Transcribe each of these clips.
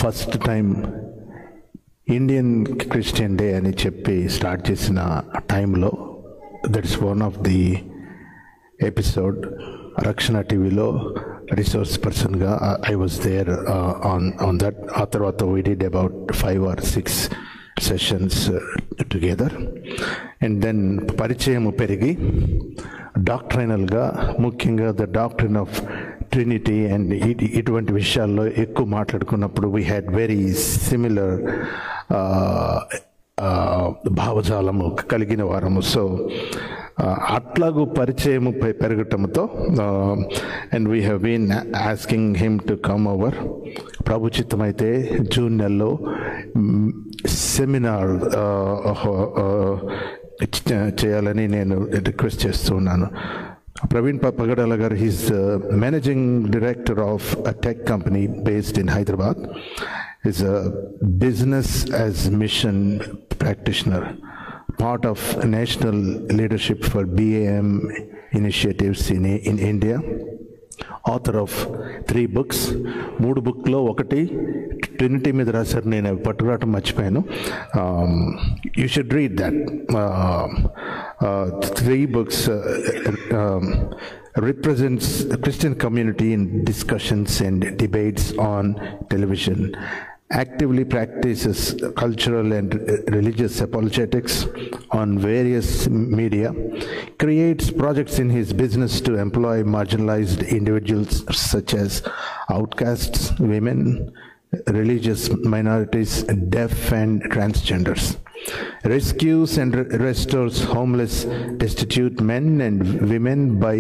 First time Indian Christian day అని చెప్పి start చేసిన టైంలో that's one of the episode Rakshana టీవీలో రిసోర్స్ పర్సన్గా I was there on that. ఆ తర్వాత we did about 5 or 6 sessions together. And then పరిచయం పెరిగి డాక్ట్రైనల్గా, ముఖ్యంగా the doctrine of Trinity and ఇటువంటి విషయాల్లో ఎక్కువ మాట్లాడుకున్నప్పుడు వీ హ్యాడ్ వెరీ సిమిలర్ భావజాలము కలిగిన వారము. సో అట్లాగూ పరిచయము పెరగటంతో and we have been asking him to come over. ప్రభు చిత్తమైతే జూన్ నెలలో సెమినార్ చేయాలని నేను రిక్వెస్ట్ చేస్తున్నాను. Praveen Pagadala garu, he's managing director of a tech company based in Hyderabad. He's a business as mission practitioner, part of national leadership for BAM initiatives in India. Author of 3 books. 3 బుక్లో ఒకటి Trinity మీద రాశారు, నేను పట్టుకురావటం మర్చిపోయాను. You should read that. 3 books represents the Christian community in discussions and debates on television. Actively practices cultural and religious apologetics on various media, creates projects in his business to employ marginalized individuals such as outcasts, women, religious minorities, deaf and transgenders. Rescues and restores homeless, destitute men and women by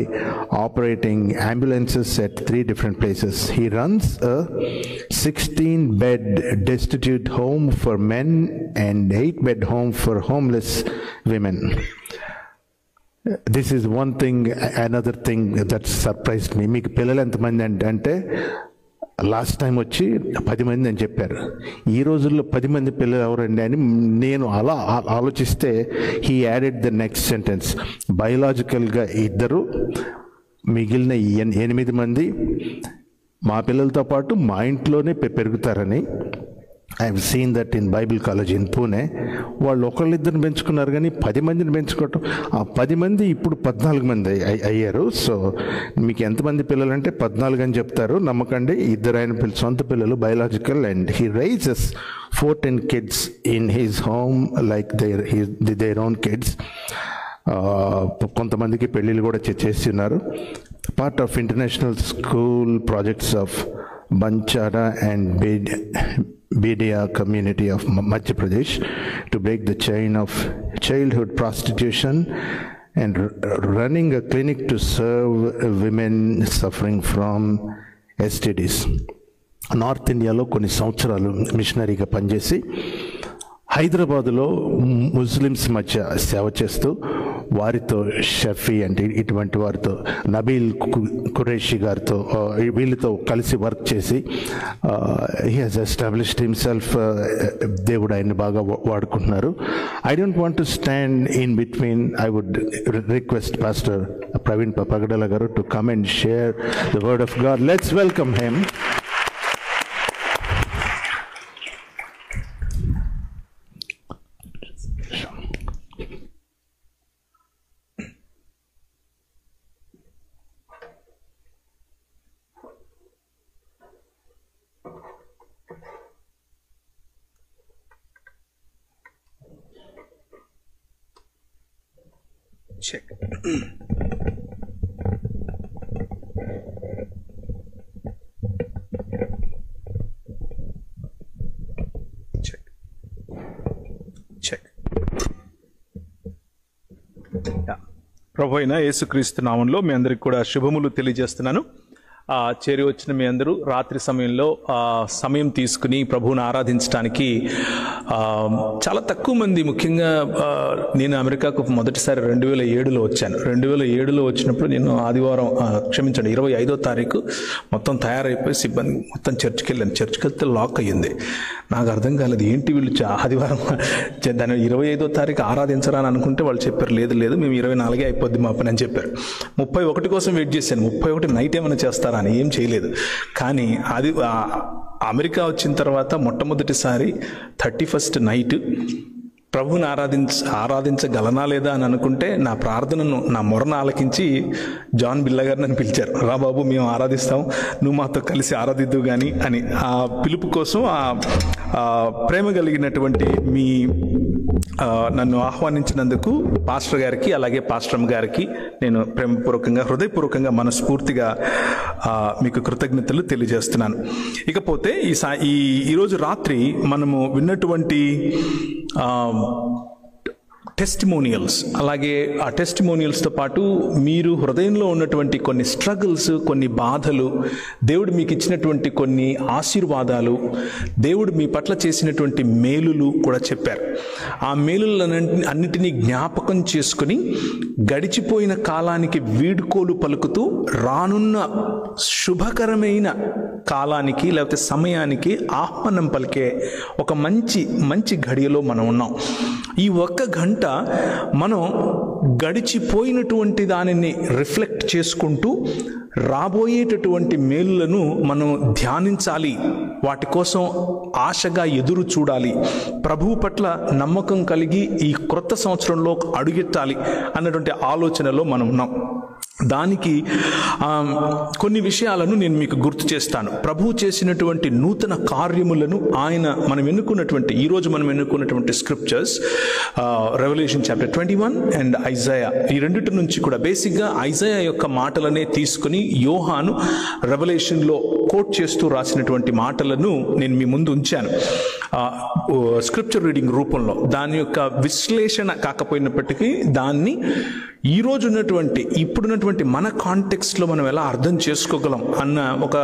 operating ambulances at 3 different places. He runs a 16-bed destitute home for men and 8-bed home for homeless women. This is one thing. Another thing that surprised me, మీకు పిల్లలు ఎంతమంది అంటే last time వచ్చి 10 మంది అని చెప్పారు. ఈ రోజుల్లో 10 మంది పిల్లలు ఎవరండి అని నేను అలా ఆలోచిస్తే he added the next sentence, బయలాజికల్గా 2, మిగిలిన 8 మంది మా పిల్లలతో పాటు మా ఇంట్లోనే పెరుగుతారని. I have seen that in Bible college in Pune. వాళ్ళు ఒకళ్ళిద్దరిని పెంచుకున్నారు కానీ 10 మందిని పెంచుకోవటం, ఆ 10 మంది ఇప్పుడు 14 మంది అయ్యారు. సో మీకు ఎంతమంది పిల్లలు అంటే 14 అని చెప్తారు, నమ్మకండి. 2 ఆయన సొంత పిల్లలు, biological. And he raises 14 kids in his home like their own kids. కొంతమందికి పెళ్ళిళ్ళు కూడా చేసి ఉన్నారు. Part of international school projects of Banjara and Bedia community of Madhya Pradesh to break the chain of childhood prostitution and running a clinic to serve women suffering from STDs. North ఇండియాలో కొన్ని సంవత్సరాలు మిషనరీగా పనిచేసి హైదరాబాదులో ముస్లిమ్స్ మధ్య సేవ చేస్తూ వారితో షఫీ అంటే ఇటువంటి వారితో, నబీల్ ఖురేషి గారితో, వీళ్ళతో కలిసి వర్క్ చేసి హీ హాజ్ ఎస్టాబ్లిష్డ్ హిమ్సెల్ఫ్. దేవుడు ఆయన్ని బాగా వాడుకుంటున్నారు. I don't want to stand in between. I would request pastor Praveen Pagadala గారు to come and share the word of God. Let's welcome him. Check. Check. Check. ప్రభు అయిన యేసుక్రీస్తు నామంలో మీ అందరికి కూడా శుభములు తెలియజేస్తున్నాను. చేరి వచ్చిన మీ అందరూ రాత్రి సమయంలో సమయం తీసుకుని ప్రభువుని ఆరాధించడానికి చాలా తక్కువ మంది, ముఖ్యంగా నేను అమెరికాకు మొదటిసారి 2007లో వచ్చాను. 2007లో వచ్చినప్పుడు నేను ఆదివారం, క్షమించండి, 25వ తారీఖు మొత్తం తయారైపోయి సిబ్బంది మొత్తం చర్చికి వెళ్ళాను. చర్చికి వెళ్తే లాక్ అయ్యింది. నాకు అర్థం కాలేదు, ఏంటి వీళ్ళు ఆదివారం దాన్ని 25వ తారీఖు ఆరాధించరా అని అనుకుంటే వాళ్ళు చెప్పారు, లేదు లేదు మేము 24 అయిపోద్ది మా పని అని చెప్పారు. 31 కోసం వెయిట్ చేశాను. 31 నైట్ ఏమైనా చేస్తారా చేస్తారా అని, ఏం చేయలేదు. కానీ అది అమెరికా వచ్చిన తర్వాత మొట్టమొదటిసారి 31st నైట్ ప్రభువుని ఆరాధించగలనా లేదా అని అనుకుంటే నా ప్రార్థనను, నా మొరను ఆలకించి జాన్ బిల్లా గారు నన్ను పిలిచారు. రా బాబు, మేము ఆరాధిస్తాం, నువ్వు మాతో కలిసి ఆరాధిద్దు కానీ అని. ఆ పిలుపు కోసం, ఆ ప్రేమ కలిగినటువంటి మీ నన్ను ఆహ్వానించినందుకు పాస్టర్ గారికి, అలాగే పాస్టర్ గారికి నేను ప్రేమపూర్వకంగా, హృదయపూర్వకంగా, మనస్ఫూర్తిగా మీకు కృతజ్ఞతలు తెలియజేస్తున్నాను. ఇకపోతే ఈరోజు రాత్రి మనము విన్నటువంటి టెస్టిమోనియల్స్, అలాగే ఆ టెస్టిమోనియల్స్తో పాటు మీరు హృదయంలో ఉన్నటువంటి కొన్ని స్ట్రగుల్స్, కొన్ని బాధలు, దేవుడు మీకు ఇచ్చినటువంటి కొన్ని ఆశీర్వాదాలు, దేవుడు మీ పట్ల చేసినటువంటి మేలులు కూడా చెప్పారు. ఆ మేలులన్నింటినీ జ్ఞాపకం చేసుకుని గడిచిపోయిన కాలానికి వీడుకోలు పలుకుతూ రానున్న శుభకరమైన కాలానికి, లేకపోతే సమయానికి ఆహ్వానం పలికే ఒక మంచి ఘడియలో మనం ఉన్నాం. ఈ ఒక్క గంట మనం గడిచిపోయినటువంటి దానిని రిఫ్లెక్ట్ చేసుకుంటూ రాబోయేటటువంటి మేలులను మనం ధ్యానించాలి, వాటి కోసం ఆశగా ఎదురు చూడాలి, ప్రభువు పట్ల నమ్మకం కలిగి ఈ క్రొత్త సంవత్సరంలో అడుగెత్తాలి అన్నటువంటి ఆలోచనలో మనం ఉన్నాం. దానికి కొన్ని విషయాలను నేను మీకు గుర్తు చేస్తాను. ప్రభువు చేసినటువంటి నూతన కార్యములను ఈరోజు మనం ఎన్నుకున్నటువంటి scriptures, revolution chapter 21 and Isaiah, ఈ రెండిటి నుంచి కూడా బేసిక్గా ఐజాయా యొక్క మాటలనే తీసుకుని యోహాను రెవల్యూషన్లో కోట్ చేస్తూ రాసినటువంటి మాటలను నేను మీ ముందు ఉంచాను స్క్రిప్చర్ రీడింగ్ రూపంలో. దాని యొక్క విశ్లేషణ కాకపోయినప్పటికీ దాన్ని ఈరోజు ఇప్పుడున్నటువంటి మన కాంటెక్స్ట్లో మనం ఎలా అర్థం చేసుకోగలం అన్న ఒక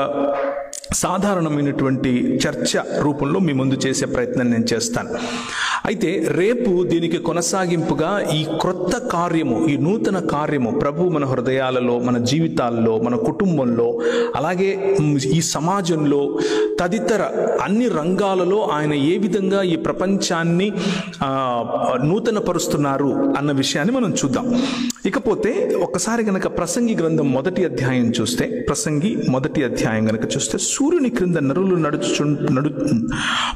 సాధారణమైనటువంటి చర్చ రూపంలో మీ ముందు చేసే ప్రయత్నం నేను చేస్తాను. అయితే రేపు దీనికి కొనసాగింపుగా ఈ క్రొత్త కార్యము, ఈ నూతన కార్యము ప్రభు మన హృదయాలలో, మన జీవితాల్లో, మన కుటుంబంలో, అలాగే ఈ సమాజంలో, తదితర అన్ని రంగాలలో ఆయన ఏ విధంగా ఈ ప్రపంచాన్ని నూతన పరుస్తున్నారు అన్న విషయాన్ని మనం చూద్దాం. ఇకపోతే ఒకసారి గనక ప్రసంగి గ్రంథం 1వ అధ్యాయం చూస్తే, ప్రసంగి 1వ అధ్యాయం గనక చూస్తే, సూర్యుని క్రింద నరులు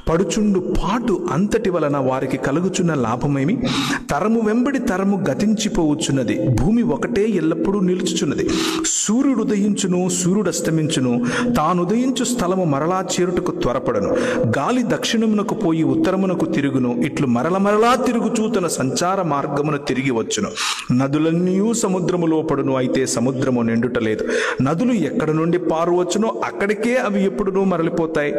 పడుచుండు పాటు అంతటి వలన వారికి కలుగుచున్న లాభమేమి? తరము వెంబడి తరము గతించిపోవచ్చున్నది, భూమి ఒకటే ఎల్లప్పుడూ నిలుచుచున్నది. సూర్యుడు ఉదయించును, సూర్యుడు అస్తమించును, తాను ఉదయించు స్థలము మరలా చేరుటకు త్వరపడను. గాలి దక్షిణమునకు పోయి ఉత్తరమునకు తిరుగును, ఇట్లు మరలా తిరుగుచూ తన సంచార మార్గమును తిరిగి వచ్చును. నదులన్నీ సముద్రములో పడును, అయితే సముద్రము నిండుటలేదు. నదులు ఎక్కడ నుండి పారువచ్చునో అక్కడికే అవి ఎప్పుడునూ మరలిపోతాయి.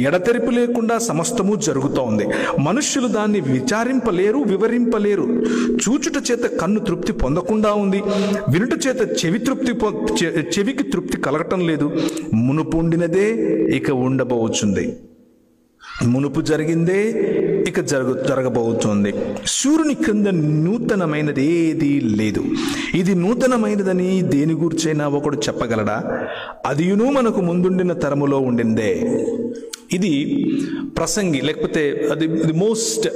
ఎడతెరిపి లేకుండా సమస్తము జరుగుతోంది. మనుష్యులు దాన్ని విచారింపలేరు, వివరింపలేరు. చూచుట చేత కన్ను తృప్తి పొందకుండా ఉంది, వినుట చేత చెవికి తృప్తి కలగటం లేదు. మునుపు ఉండినదే ఇక ఉండబోచుంది, మునుపు జరిగిందే ఇక జరగబోతుంది. సూర్యుని క్రింద నూతనమైనది ఏది లేదు. ఇది నూతనమైనదని దేని గురించైనా ఒకడు చెప్పగలడా? అదియును మనకు ముందుండిన తరములో ఉండిందే. ఇది ప్రసంగి, లేకపోతే the most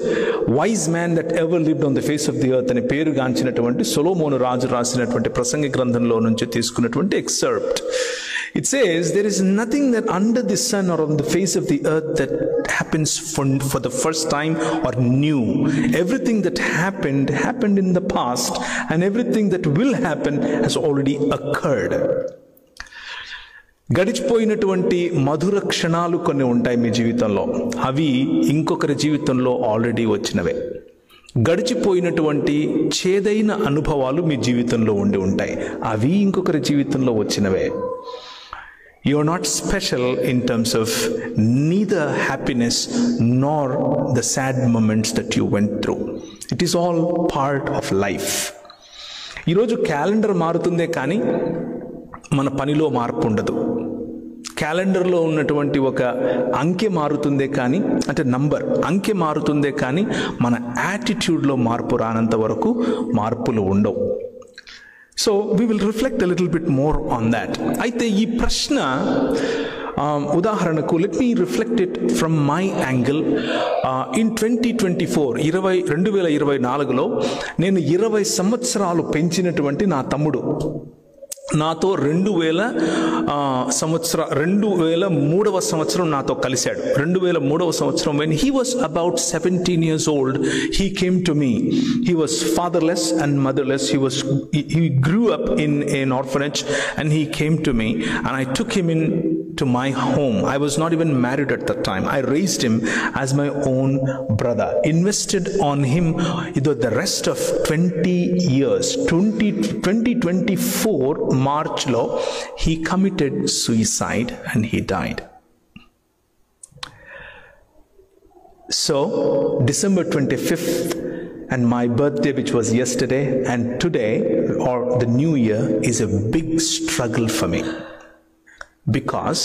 wise man that ever lived on the face of the earth అని పేరుగాంచినటువంటి సొలొమోను రాజు రాసినటువంటి ప్రసంగి గ్రంథంలో నుంచి తీసుకున్నటువంటి ఎక్సర్ప్ట్. It says, there is nothing that under the sun or on the face of the earth that happens for the first time or new. Everything that happened in the past, and everything that will happen has already occurred. గడిచిపోయినటువంటి మధుర క్షణాలు కొన్ని ఉంటాయి మీ జీవితంలో, అవి ఇంకొకరి జీవితంలో already వచ్చినవే. గడిచిపోయినటువంటి చేదైన అనుభవాలు మీ జీవితంలో ఉండి ఉంటాయి, అవి ఇంకొకరి జీవితంలో వచ్చినవే. You are not special in terms of neither happiness nor the sad moments that you went through. It is all part of life. ఈరోజు క్యాలెండర్ మారుతుందే కానీ మన పనిలో మార్పు ఉండదు. క్యాలెండర్లో ఉన్నటువంటి ఒక అంకె మారుతుందే కానీ, అంటే అంకె మారుతుందే కానీ మన యాటిట్యూడ్లో మార్పు రానంత వరకు మార్పులు ఉండవు. So we will reflect a little bit more on that. అయితే ఈ ప్రశ్న ఉదాహరణకు, let me reflect it from my angle. In 2024లో నేను 20 సంవత్సరాలు పెంచినటువంటి నా తమ్ముడు నాతో 2003వ సంవత్సరం నాతో కలిశాడు. 2003వ సంవత్సరం when he was about 17 years old, he came to me. He was fatherless and motherless. He grew up in an orphanage and he came to me and I took him in to my home. I was not even married at that time. I raised him as my own brother, invested on him the rest of 20 years. 2024 March lo he committed suicide and he died. So December 25th and my birthday, which was yesterday, and today or the new year is a big struggle for me. Because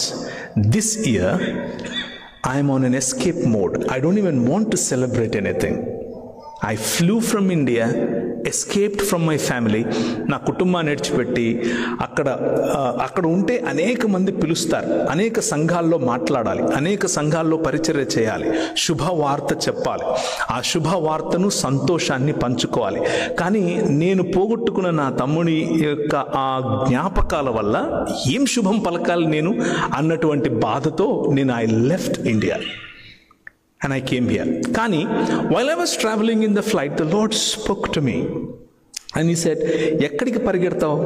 this year I am on an escape mode. I don't even want to celebrate anything. I flew from India, escaped from my family. నా కుటుంబాన్ని విడిచిపెట్టి అక్కడ ఉంటే అనేక మంది పిలుస్తారు, అనేక సంఘాల్లో మాట్లాడాలి, అనేక సంఘాల్లో పరిచర్య చేయాలి, శుభవార్త చెప్పాలి, ఆ శుభవార్తను సంతోషాన్ని పంచుకోవాలి. కానీ నేను పోగొట్టుకున్న నా తమ్ముడి యొక్క ఆ జ్ఞాపకాల వల్ల ఏం శుభం పలకాలి నేను అన్నటువంటి బాధతో నేను I left India and I came here. Kani, while I was traveling in the flight, the Lord spoke to me and he said, ekkadiki parigettavu,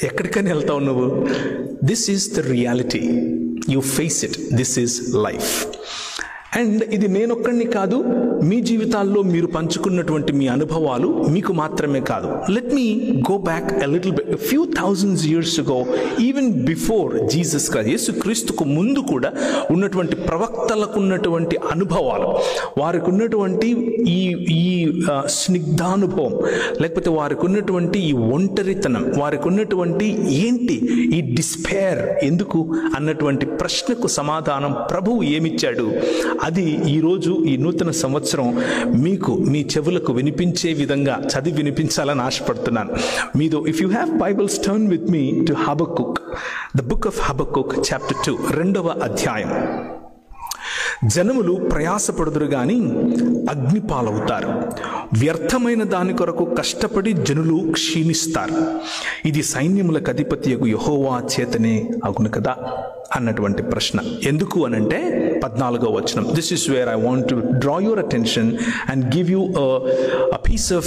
ekkadikani veltavu nuvu. This is the reality. You face it. This is life. And ఇది నేనొక్కడిని కాదు, మీ జీవితాల్లో మీరు పంచుకున్నటువంటి మీ అనుభవాలు మీకు మాత్రమే కాదు. Let me go back a little bit, few thousands years ago, even before Jesus Christ, యేసుక్రీస్తుకు ముందు కూడా ఉన్నటువంటి ప్రవక్తలకు ఉన్నటువంటి అనుభవాలు, వారికి ఉన్నటువంటి ఈ స్నిగ్ధానుభవం, లేకపోతే వారికి ఉన్నటువంటి ఈ ఒంటరితనం, వారికి ఉన్నటువంటి ఏంటి ఈ డిస్పేర్ ఎందుకు అన్నటువంటి ప్రశ్నకు సమాధానం ప్రభువు ఏమిచ్చాడు, అది ఈరోజు ఈ నూతన సంవత్సరం మీకు మీ చెవులకు వినిపించే విధంగా చదివి వినిపించాలని ఆశపడుతున్నాను. మీదో if you have Bibles, turn with me to Habakkuk, the book of Habakkuk chapter 2, 2వ అధ్యాయం. జనములు ప్రయాసపడుదురు గాని అగ్నిపాలవుతారు, వ్యర్థమైన దాని కొరకు కష్టపడి జనులు క్షీణిస్తారు, ఇది సైన్యములకు అధిపతియగు యెహోవా చేతనే అగును కదా అన్నటువంటి ప్రశ్న. ఎందుకు అనంటే 14వ వచనం. This is where I want to draw your attention and give you a piece of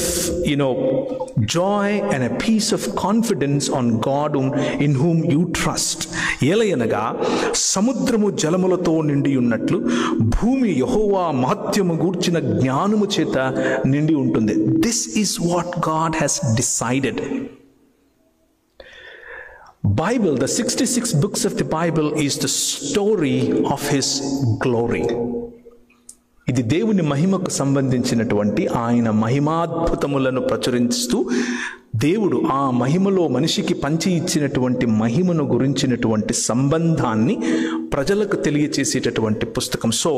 joy and a piece of confidence on God in whom you trust. ఏలయనగా సముద్రము జలములతో నిండి ఉన్నట్లు భూమి యెహోవా మహత్యము గూర్చిన జ్ఞానము చేత నిండి ఉంటుంది. This is what God has decided. Bible, the 66 books of the Bible is the story of His glory. ఇది దేవుని మహిమకు సంబంధించినటువంటి ఆయన మహిమాద్భుతములను ప్రచురిస్తూ దేవుడు ఆ మహిమలో మనిషికి పంచి ఇచ్చినటువంటి మహిమను గురించినటువంటి సంబంధాన్ని ప్రజలకు తెలియచేసేటటువంటి పుస్తకం. So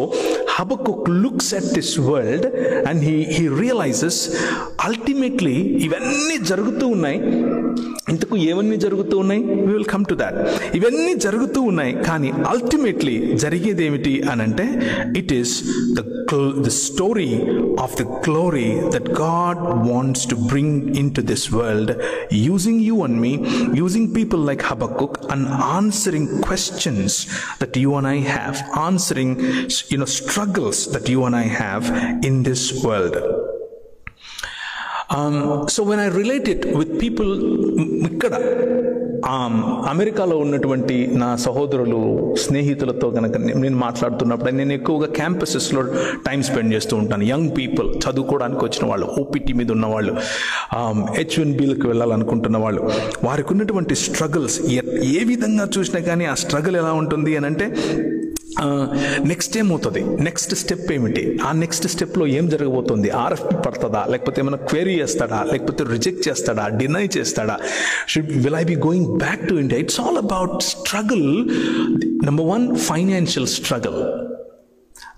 Habakkuk looks at this world and he realizes ultimately ఇవన్నీ జరుగుతూ ఉన్నాయి. ఇంతకు ఏవన్నీ జరుగుతూ ఉన్నాయి? We will come to that. ఇవన్నీ జరుగుతూ ఉన్నాయి, కానీ అల్టిమేట్లీ జరిగేది ఏమిటి అని అంటే it is the story of the glory that God wants to bring into this world, using you and me, using people like Habakkuk, and answering questions that you and I have, answering struggles that you and I have in this world. So when I relate it with people ikkada అమెరికాలో ఉన్నటువంటి నా సహోదరులు స్నేహితులతో కనుక నేను మాట్లాడుతున్నప్పుడు నేను ఎక్కువగా క్యాంపసెస్లో టైం స్పెండ్ చేస్తూ ఉంటాను. యంగ్ పీపుల్, చదువుకోవడానికి వచ్చిన వాళ్ళు, ఓపీటీ మీద ఉన్నవాళ్ళు, H1Bలకు వెళ్ళాలనుకుంటున్న వాళ్ళు, వారికి ఉన్నటువంటి స్ట్రగుల్స్ ఏ విధంగా చూసినా కానీ ఆ స్ట్రగుల్ ఎలా ఉంటుంది అని అంటే నెక్స్ట్ ఏమవుతుంది, నెక్స్ట్ స్టెప్ ఏమిటి, ఆ నెక్స్ట్ స్టెప్లో ఏం జరగబోతుంది, RFP పడుతుందా, లేకపోతే ఏమైనా క్వెరీ చేస్తాడా, లేకపోతే రిజెక్ట్ చేస్తాడా, డినై చేస్తాడా, will I be going back to India. It's all about struggle. Number 1 financial struggle,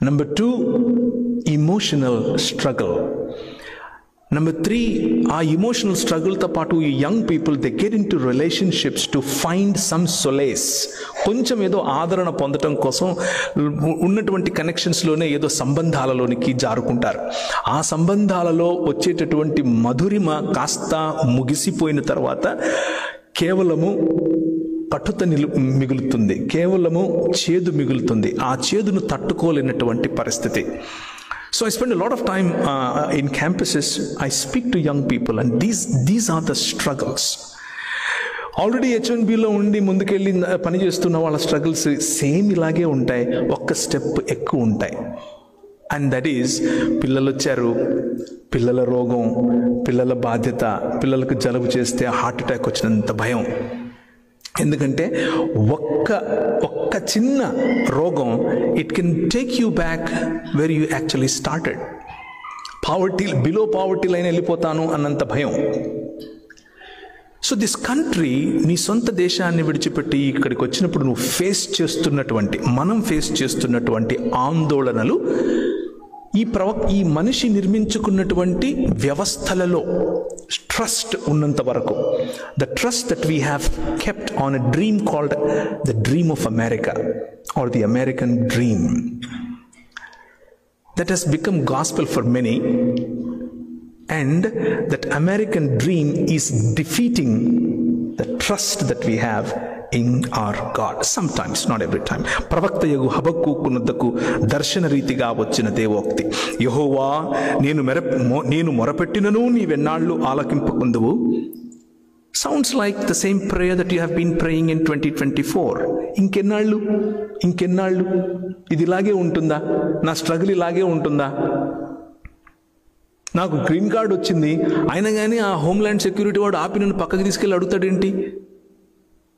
number 2 emotional struggle, number 3 ఆ ఇమోషనల్ స్ట్రగుల్తో పాటు ఈ young people they get in to relationships to find some solace. కొంచెం ఏదో ఆదరణ పొందటం కోసం ఉన్నటువంటి కనెక్షన్స్లోనే ఏదో సంబంధాలలోనికి జారుకుంటారు. ఆ సంబంధాలలో వచ్చేటటువంటి మధురిమ కాస్త ముగిసిపోయిన తర్వాత కేవలము కటుత మిగులుతుంది, కేవలము చేదు మిగులుతుంది. ఆ చేదును తట్టుకోలేనటువంటి పరిస్థితి. So I spend a lot of time in campuses. I speak to young people and these are the struggles. Already H1Bలో ఉండి ముందుకెళ్ళి పనిచేస్తున్న వాళ్ళ స్ట్రగుల్స్ సేమ్ ఇలాగే ఉంటాయి, ఒక్క స్టెప్ ఎక్కువ ఉంటాయి. అండ్ దట్ ఈజ్ పిల్లలు వచ్చారు, పిల్లల రోగం, పిల్లల బాధ్యత, పిల్లలకు జలుబు చేస్తే హార్ట్ అటాక్ వచ్చినంత భయం. ఎందుకంటే ఒక్క చిన్న రోగం it can take you back where you actually started. Below poverty line వెళ్ళిపోతాను అన్నంత భయం. సో దిస్ కంట్రీ, నీ సొంత దేశాన్ని విడిచిపెట్టి ఇక్కడికి వచ్చినప్పుడు మనం ఫేస్ చేస్తున్నటువంటి ఆందోళనలు, ఈ మనిషి నిర్మించుకున్నటువంటి వ్యవస్థలలో ట్రస్ట్ ఉన్నంత వరకు, the trust that we have kept on a dream called the dream of America or the American dream, that has become gospel for many, and that American dream is defeating the trust that we have in our God. Sometimes, not every time. ప్రవక్తయగు హబక్కూకునొద్దకు దర్శన రీతిగా వచ్చిన దేవోక్తి, యెహోవా నేను మొరపెట్టినను నీవెన్నాళ్ళు ఆలకింపకుందువు. Sounds like the same prayer that you have been praying in 2024. ఇంకెన్నాళ్ళు ఇది ఇలాగే ఉంటుందా? నా struggle ఇలాగే ఉంటుందా? నాకు గ్రీన్ కార్డ్ వచ్చింది, అయినా కానీ ఆ హోమ్ల్యాండ్ సెక్యూరిటీ వాడు ఆపి నన్ను పక్కకి తీసుకెళ్ళి అడుగుతాడేంటి?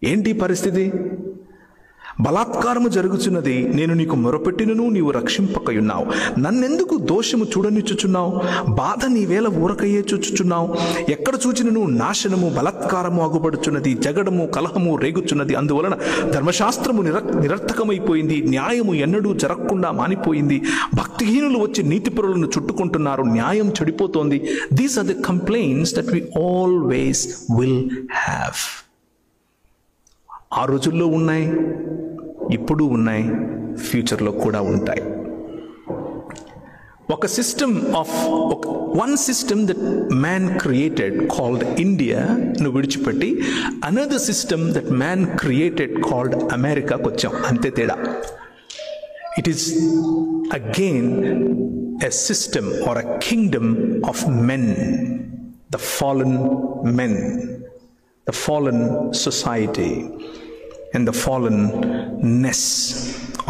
ఏంటి పరిస్థితి? బలాత్కారము జరుగుచున్నది, నేను నీకు మొరపెట్టినను నీవు రక్షింపకయున్నావు. నన్నెందుకు దోషము చూడనిచ్చుచున్నావు? బాధ నీవేళ ఊరకయ్యే చూచుచున్నావు. ఎక్కడ చూచినను నాశనము బలాత్కారము అగుపడుచున్నది, జగడము కలహము రేగుచున్నది. అందువలన ధర్మశాస్త్రము నిరర్థకమైపోయింది, న్యాయము ఎన్నడూ జరగకుండా మానిపోయింది. భక్తిహీనులు వచ్చి నీతిపరులను చుట్టుకుంటున్నారు, న్యాయం చెడిపోతోంది. These are the complaints that we always will have. ఆ రోజుల్లో ఉన్నాయి, ఇప్పుడు ఉన్నాయి, ఫ్యూచర్లో కూడా ఉంటాయి. one system that man created called India ను విడిచిపెట్టి another system that man created called America కొచ్చాం, అంతే తేడా. It is again a system or a kingdom of men, the fallen men, the fallen society and the fallenness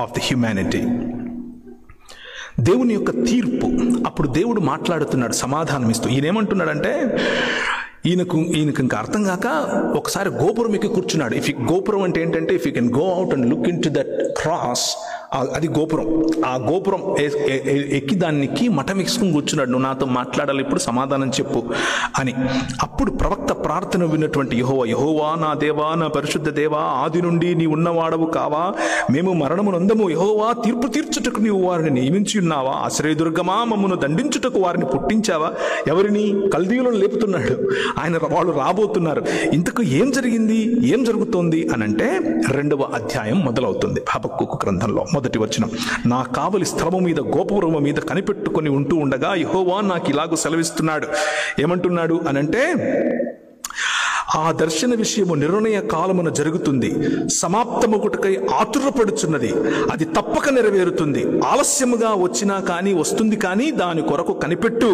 of the humanity. దేవుని యొక్క తీర్పు. అప్పుడు దేవుడు మాట్లాడుతున్నాడు, సమాధానం ఇస్తూ. ఈయనేమంటున్నాడంటే, ఈయనకు ఇంకా అర్థం కాక ఒకసారి గోపురం ఎక్కి కూర్చున్నాడు. గోపురం అంటే ఏంటంటే, if you can go out and look in to that cross, అది గోపురం. ఆ గోపురం ఎక్కి దానికి మఠం ఎక్కించుకుని కూర్చున్నాడు. నువ్వు నాతో మాట్లాడాలి, ఇప్పుడు సమాధానం చెప్పు అని. అప్పుడు ప్రవక్త ప్రార్థన విన్నటువంటి యెహోవా నా దేవా, నా పరిశుద్ధ దేవా, ఆది నుండి నీ ఉన్నవాడవు కావా? మేము మరణము నందము. యెహోవా తీర్పు తీర్చుటకు నీవు వారిని నియమించి ఉన్నావా? ఆశ్రయదుర్గమా, మమ్మను దండించుటకు వారిని పుట్టించావా? ఎవరిని? కల్దీయులను లేపుతున్నాడు ఆయన. వాళ్ళు రాబోతున్నారు. ఇంతకు ఏం జరిగింది, ఏం జరుగుతోంది అనంటే 2వ అధ్యాయం మొదలవుతుంది హబక్కూకు గ్రంథంలో. మొదటి వచనం, నా కావలి స్థలము మీద గోపురము మీద కనిపెట్టుకొని ఉంటూ ఉండగా యెహోవా నాకు ఇలాగూ సెలవిస్తున్నాడు. ఏమంటున్నాడు అనంటే, ఆ దర్శన విషయము నిర్ణయ కాలమున జరుగుతుంది, సమాప్తముగుటకై ఆతురపడుచున్నది, అది తప్పక నెరవేరుతుంది. ఆలస్యముగా వచ్చినా కానీ వస్తుంది, కానీ దాని కొరకు కనిపెట్టు.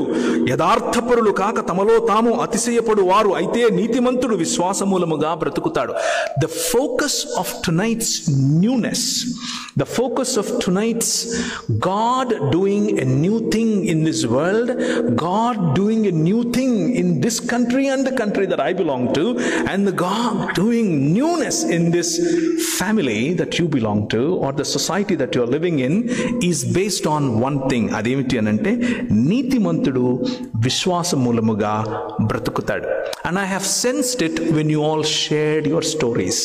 యథార్థపరులు కాక తమలో తాము అతిశయపడు వారు అయితే నీతిమంతుడు విశ్వాసమూలముగా బ్రతుకుతాడు. The focus of tonight's newness, the focus of tonight's God doing a new thing in this world, God doing a new thing in this country and the country that I belong to, and the God doing newness in this family that you belong to or the society that you are living in is based on one thing. ademiti anante neetimantudu vishwasamulamuga bratukutadu. And I have sensed it when you all shared your stories,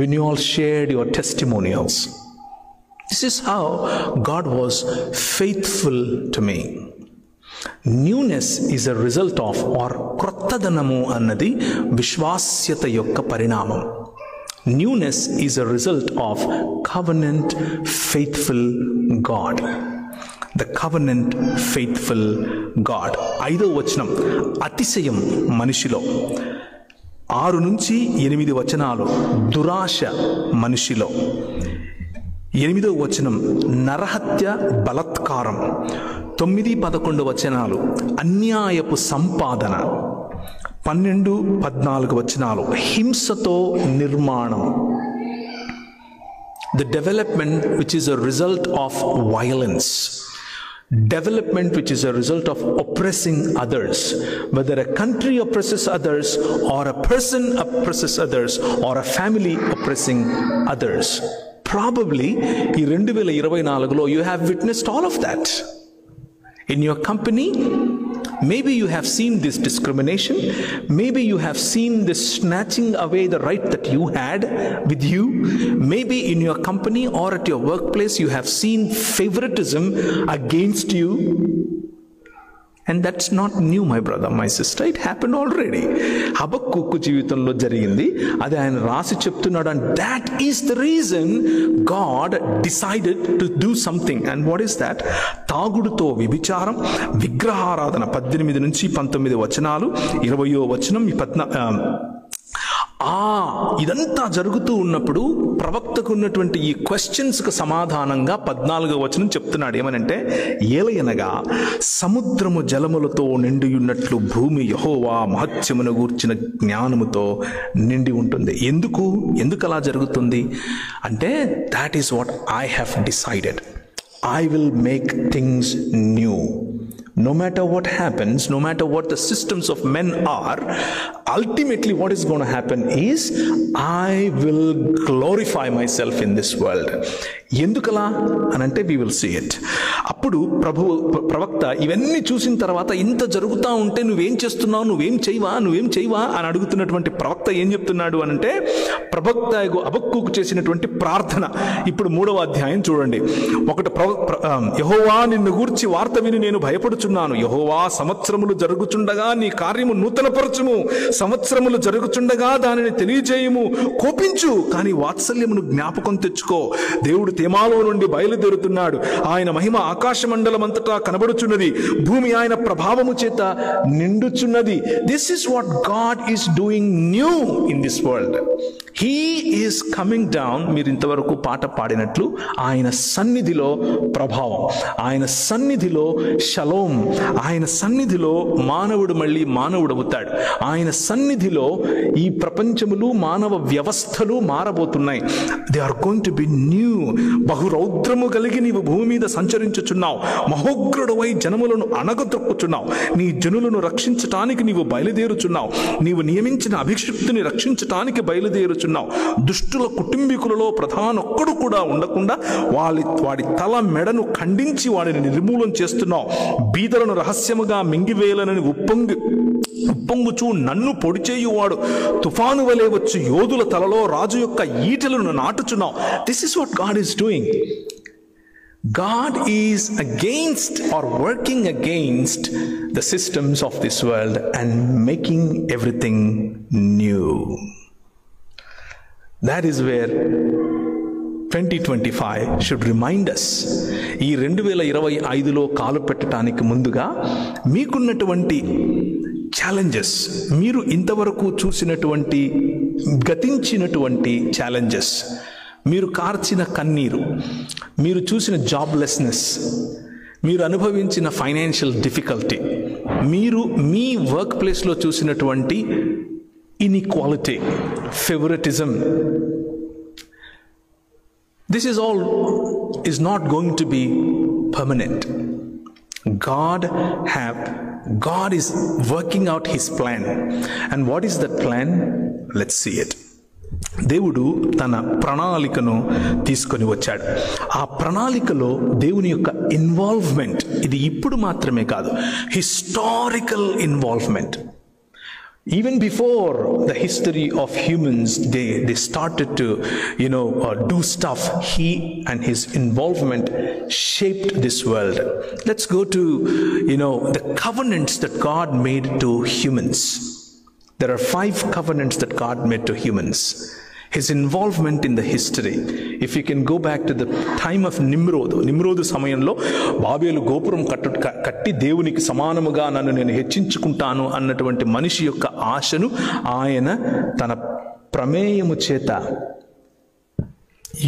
when you all shared your testimonials. This is how God was faithful to me. Newness is a result of, or krottadanamu annadi vishwasyata yokka parinamam. Newness is a result of covenant faithful God. The covenant faithful God. 5వ వచనం, అతిశయం మనిషిలో. 6 నుంచి 8 వచనాలు దురాశ మనిషిలో. 8వ వచనం నరహత్య బలత్కారం. 9-11 వచనాలు అన్యాయపు సంపాదన. 12-14 వచనాలు హింసతో నిర్మాణం. The development which is a result of violence. Development which is a result of oppressing others. Whether a country oppresses others, or a person oppresses others, or a family oppressing others. Probably in 2024 you have witnessed all of that. In your company, maybe you have seen this discrimination. Maybe you have seen this snatching away the right that you had with you. Maybe in your company or at your workplace you have seen favoritism against you. And that's not new, my brother, my sister. It happened already. హబక్కూకు జీవితంలో జరిగింది. అది ఆయన రాసి చెప్తున్నాడు. And that is the reason God decided to do something. And what is that? తాగుడుతో వ్యభిచారం, విగ్రహారాధన. 18-19 వచనాలు, 20వ వచనం, ఇదంతా జరుగుతూ ఉన్నప్పుడు ప్రవక్తకు ఉన్నటువంటి ఈ క్వశ్చన్స్కు సమాధానంగా 14వ వచనం చెప్తున్నాడు. ఏమనంటే, ఏలయనగా సముద్రము జలములతో నిండియున్నట్లు భూమి యెహోవా మహత్యమును గూర్చిన జ్ఞానముతో నిండి ఉంటుంది. ఎందుకు అలా జరుగుతుంది అంటే, that is what I have decided. I will make things new. No matter what happens, no matter what the systems of men are, ultimately what is going to happen is I will glorify myself in this world. ఎందుకలా అనంటే we will see it. అప్పుడు ప్రవక్త ఇవన్నీ చూసిన తర్వాత, ఇంత జరుగుతూ ఉంటే నువ్వేం చేస్తున్నావు, నువ్వేం చేయవా అని అడుగుతున్నటువంటి ప్రవక్త ఏం చెప్తున్నాడు అనంటే, ప్రవక్త హబక్కూకు చేసినటువంటి ప్రార్థన. ఇప్పుడు 3వ అధ్యాయం చూడండి. యెహోవా నిన్ను గూర్చి వార్త విని నేను భయపడుచున్నాను. యెహోవా సంవత్సరములు జరుగుచుండగా నీ కార్యము నూతనపరచుము. సంవత్సరములు జరుగుచుండగా దానిని తెలియజేయము. కోపించు, కానీ వాత్సల్యమును జ్ఞాపకం తెచ్చుకో. దేవుడు తేమాలో నుండి బయలుదేరుతున్నాడు. ఆయన మహిమ ఆకాశ మండలం అంతటా కనబడుచున్నది. భూమి ఆయన ప్రభావము చేత నిండుచున్నది. This is what God is doing new in this world. He is coming down. మీరు ఇంతవరకు పాట పాడినట్లు ఆయన సన్నిధిలో ప్రభావం, ఆయన సన్నిధిలో షలోం, ఆయన సన్నిధిలో మానవుడు మళ్ళీ మానవుడవుతాడు. ఆయన సన్నిధిలో ఈ ప్రపంచములు మానవ వ్యవస్థలు మారబోతున్నాయి. They are going to be new. బహురౌద్రము కలిగి నీవు భూమి మీద సంచరించుచున్నావు. మహోగ్రుడవై జనములను అణగద్రొక్కుచున్నావు. నీ జనులను రక్షించటానికి నీవు బయలుదేరుచున్నావు. నీవు నియమించిన అభిషిక్తుని రక్షించటానికి బయలుదేరుచున్నావు. దుష్టుల కుటుంబీకులలో ప్రధానొక్కడు కూడా ఉండకుండా వాడి తల మెడను ఖండించి వాడిని నిర్మూలన చేస్తున్నావు. బీదలను రహస్యముగా మింగివేయాలని ఉప్పొంగుచూ నన్ను పొడిచేయువాడు తుఫాను వలె వచ్చి యోధుల తలలో రాజు యొక్క ఈటెలను నాటుచున్నావు. This is what God is doing. God is against or working against the systems of this world and making everything new. That is where 2025 should remind us. ఈ 2025లో కాలు పెట్టడానికి ముందుగా మీకున్నటువంటి ఛాలెంజెస్, మీరు ఇంతవరకు చూసినటువంటి గతించినటువంటి ఛాలెంజెస్, మీరు కార్చిన కన్నీరు, మీరు చూసిన జాబ్లెస్నెస్, మీరు అనుభవించిన ఫైనాన్షియల్ డిఫికల్టీ, మీరు మీ వర్క్ ప్లేస్లో చూసినటువంటి inequality, favouritism, this is all is not going to be permanent. God is working out his plan. And what is that plan? Let's see it. దేవుడు తన ప్రణాళికను తీసుకొని వచ్చాడు. ఆ ప్రణాళికలో దేవుని యొక్క ఇన్వాల్వ్మెంట్, ఇది ఇప్పుడు మాత్రమే కాదు, historical involvement. Even before the history of humans, they started to, do stuff. He and his involvement shaped this world. Let's go to, the covenants that God made to humans. There are 5 covenants that God made to humans. his involvement in the history. If you can go back to the time of నిమ్రోదు సమయంలో బాబేలు గోపురం కట్టి దేవునికి సమానముగా నన్ను నేను హెచ్చించుకుంటాను అన్నటువంటి మనిషి యొక్క ఆశను ఆయన తన ప్రమేయము చేత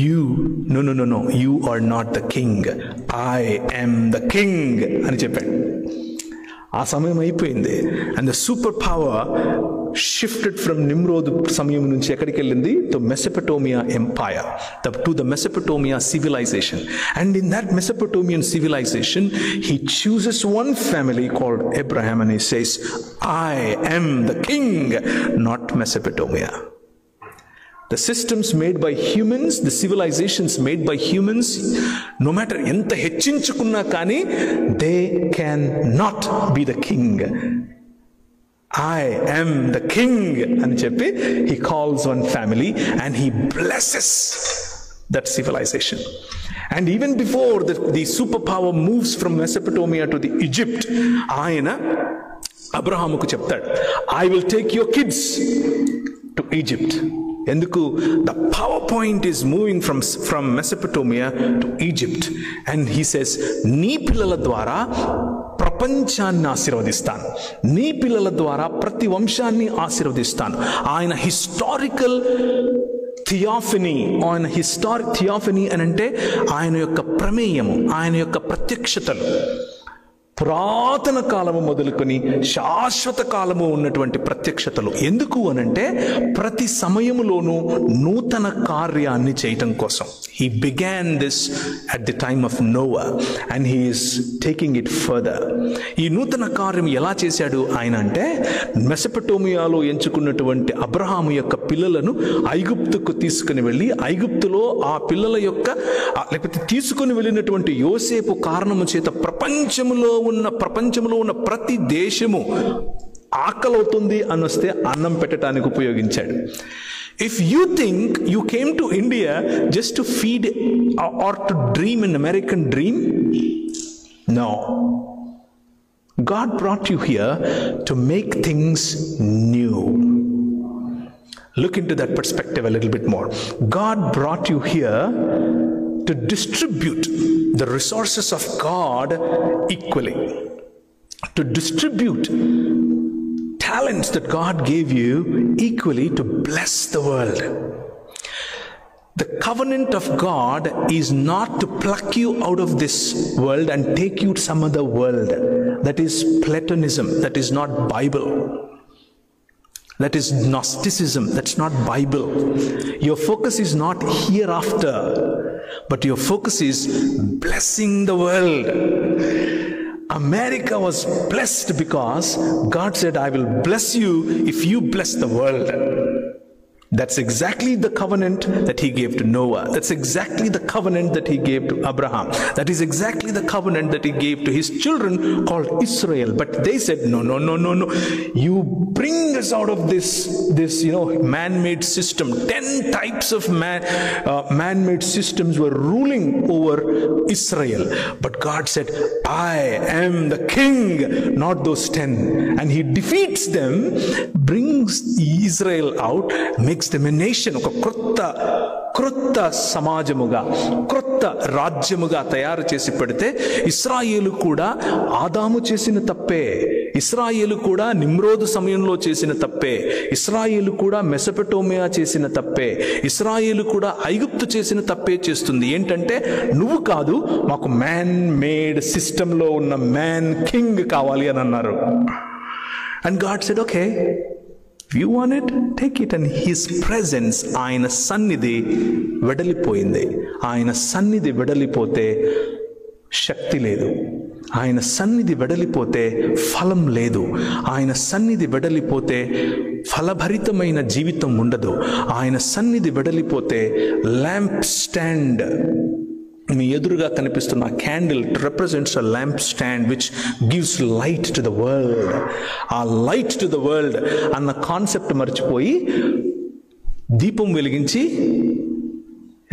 you are not the king, I am the king అని చెప్పాడు. ఆ సమయం అయిపోయింది. And the super power shifted from Nimrod సమయం నుంచి ఎక్కడికి వెళ్ళింది? To Mesopotamia empire, to the Mesopotamia civilization. And in that Mesopotamian civilization, he chooses one family called Abraham and he says, I am the king, not Mesopotamia. The systems made by humans, the civilizations made by humans, no matter ఎంత హెచ్చించుకున్నా కానీ they cannot be the king. I am the king అని చెప్పి he calls one family and he blesses that civilization. And even before the superpower moves from Mesopotamia to the Egypt, ఆయన అబ్రహాముకు చెప్తాడు, I will take your kids to Egypt. ఎందుకు? the PowerPoint is moving from Mesopotamia to Egypt, and he says, నీ పిల్లల ద్వారా ప్రపంచాన్ని ఆశీర్వదిస్తాను, నీ పిల్లల ద్వారా ప్రతి వంశాన్ని ఆశీర్వదిస్తాను. ఆయన హిస్టారికల్ థియాఫనీ, థియాఫనీ అని అంటే ఆయన యొక్క ప్రమేయము, ఆయన యొక్క ప్రత్యక్షతలు పురాతన కాలము మొదలుకొని శాశ్వత కాలము ఉన్నటువంటి ప్రత్యక్షతలు. ఎందుకు అనంటే ప్రతి సమయములోనూ నూతన కార్యాన్ని చేయటం కోసం. He began this at the time of Noah and he is taking it further. ఈ నూతన కార్యం ఎలా చేశాడు ఆయన అంటే, మెసొపటోమియాలో ఎంచుకున్నటువంటి అబ్రహాము యొక్క పిల్లలను ఐగుప్తుకు తీసుకుని వెళ్ళి, ఐగుప్తులో ఆ పిల్లల యొక్క లేకపోతే తీసుకుని వెళ్ళినటువంటి యోసేపు కారణము చేత ప్రపంచంలో ఉన్న ప్రతి దేశము ఆకలవుతుంది అని వస్తే అన్నం పెట్టడానికి ఉపయోగించాడు. If you think you came to India just to feed or to dream an American dream, no. God brought you here to make things new. Look into that perspective a little bit more. God brought you here to distribute the resources of God equally, to distribute talents that God gave you equally to bless the world. The covenant of God is not to pluck you out of this world and take you to some other world. That is Platonism. That is not Bible. That is Gnosticism. That's not Bible. Your focus is not hereafter, but your focus is blessing the world. America was blessed because God said, I will bless you if you bless the world. That's exactly the covenant that he gave to Noah. That's exactly the covenant that he gave to Abraham. That is exactly the covenant that he gave to his children called Israel. But they said, no. You bring us out of this man-made system. 10 types of man-made systems were ruling over Israel. But God said, I am the king, not those 10. And he defeats them, brings Israel out, makes them a nation. ఒక క్రొత్త సమాజముగా, క్రొత్త రాజ్యముగా తయారు చేసి పెడితే, ఇశ్రాయేలు కూడా ఆదాము చేసిన తప్పే, ఇశ్రాయేలు కూడా నిమ్రోదు సమయంలో చేసిన తప్పే, ఇశ్రాయేలు కూడా మెసొపటోమియా చేసిన తప్పే, ఇశ్రాయేలు కూడా ఐగుప్తు చేసిన తప్పే చేస్తుంది. ఏంటంటే, నువ్వు కాదు, మాకు మ్యాన్ మేడ్ సిస్టంలో ఉన్న మ్యాన్ కింగ్ కావాలి అని అన్నారు. And God said, okay, if you want it, take it. And his presence, ఆయన సన్నిధి వెడలిపోయింది. ఆయన సన్నిధి వెడలిపోతే శక్తి లేదు, ఆయన సన్నిధి వెడలిపోతే ఫలం లేదు, ఆయన సన్నిధి వెడలిపోతే ఫలభరితమైన జీవితం ఉండదు, ఆయన సన్నిధి వెడలిపోతే ల్యాంప్ స్టాండ్, మీ ఎదురుగా కనిపిస్తున్న candle represents a lamp stand which gives light to the world. ఆ లైట్ టు ద వరల్డ్ అన్న కాన్సెప్ట్ మర్చిపోయి దీపం వెలిగించి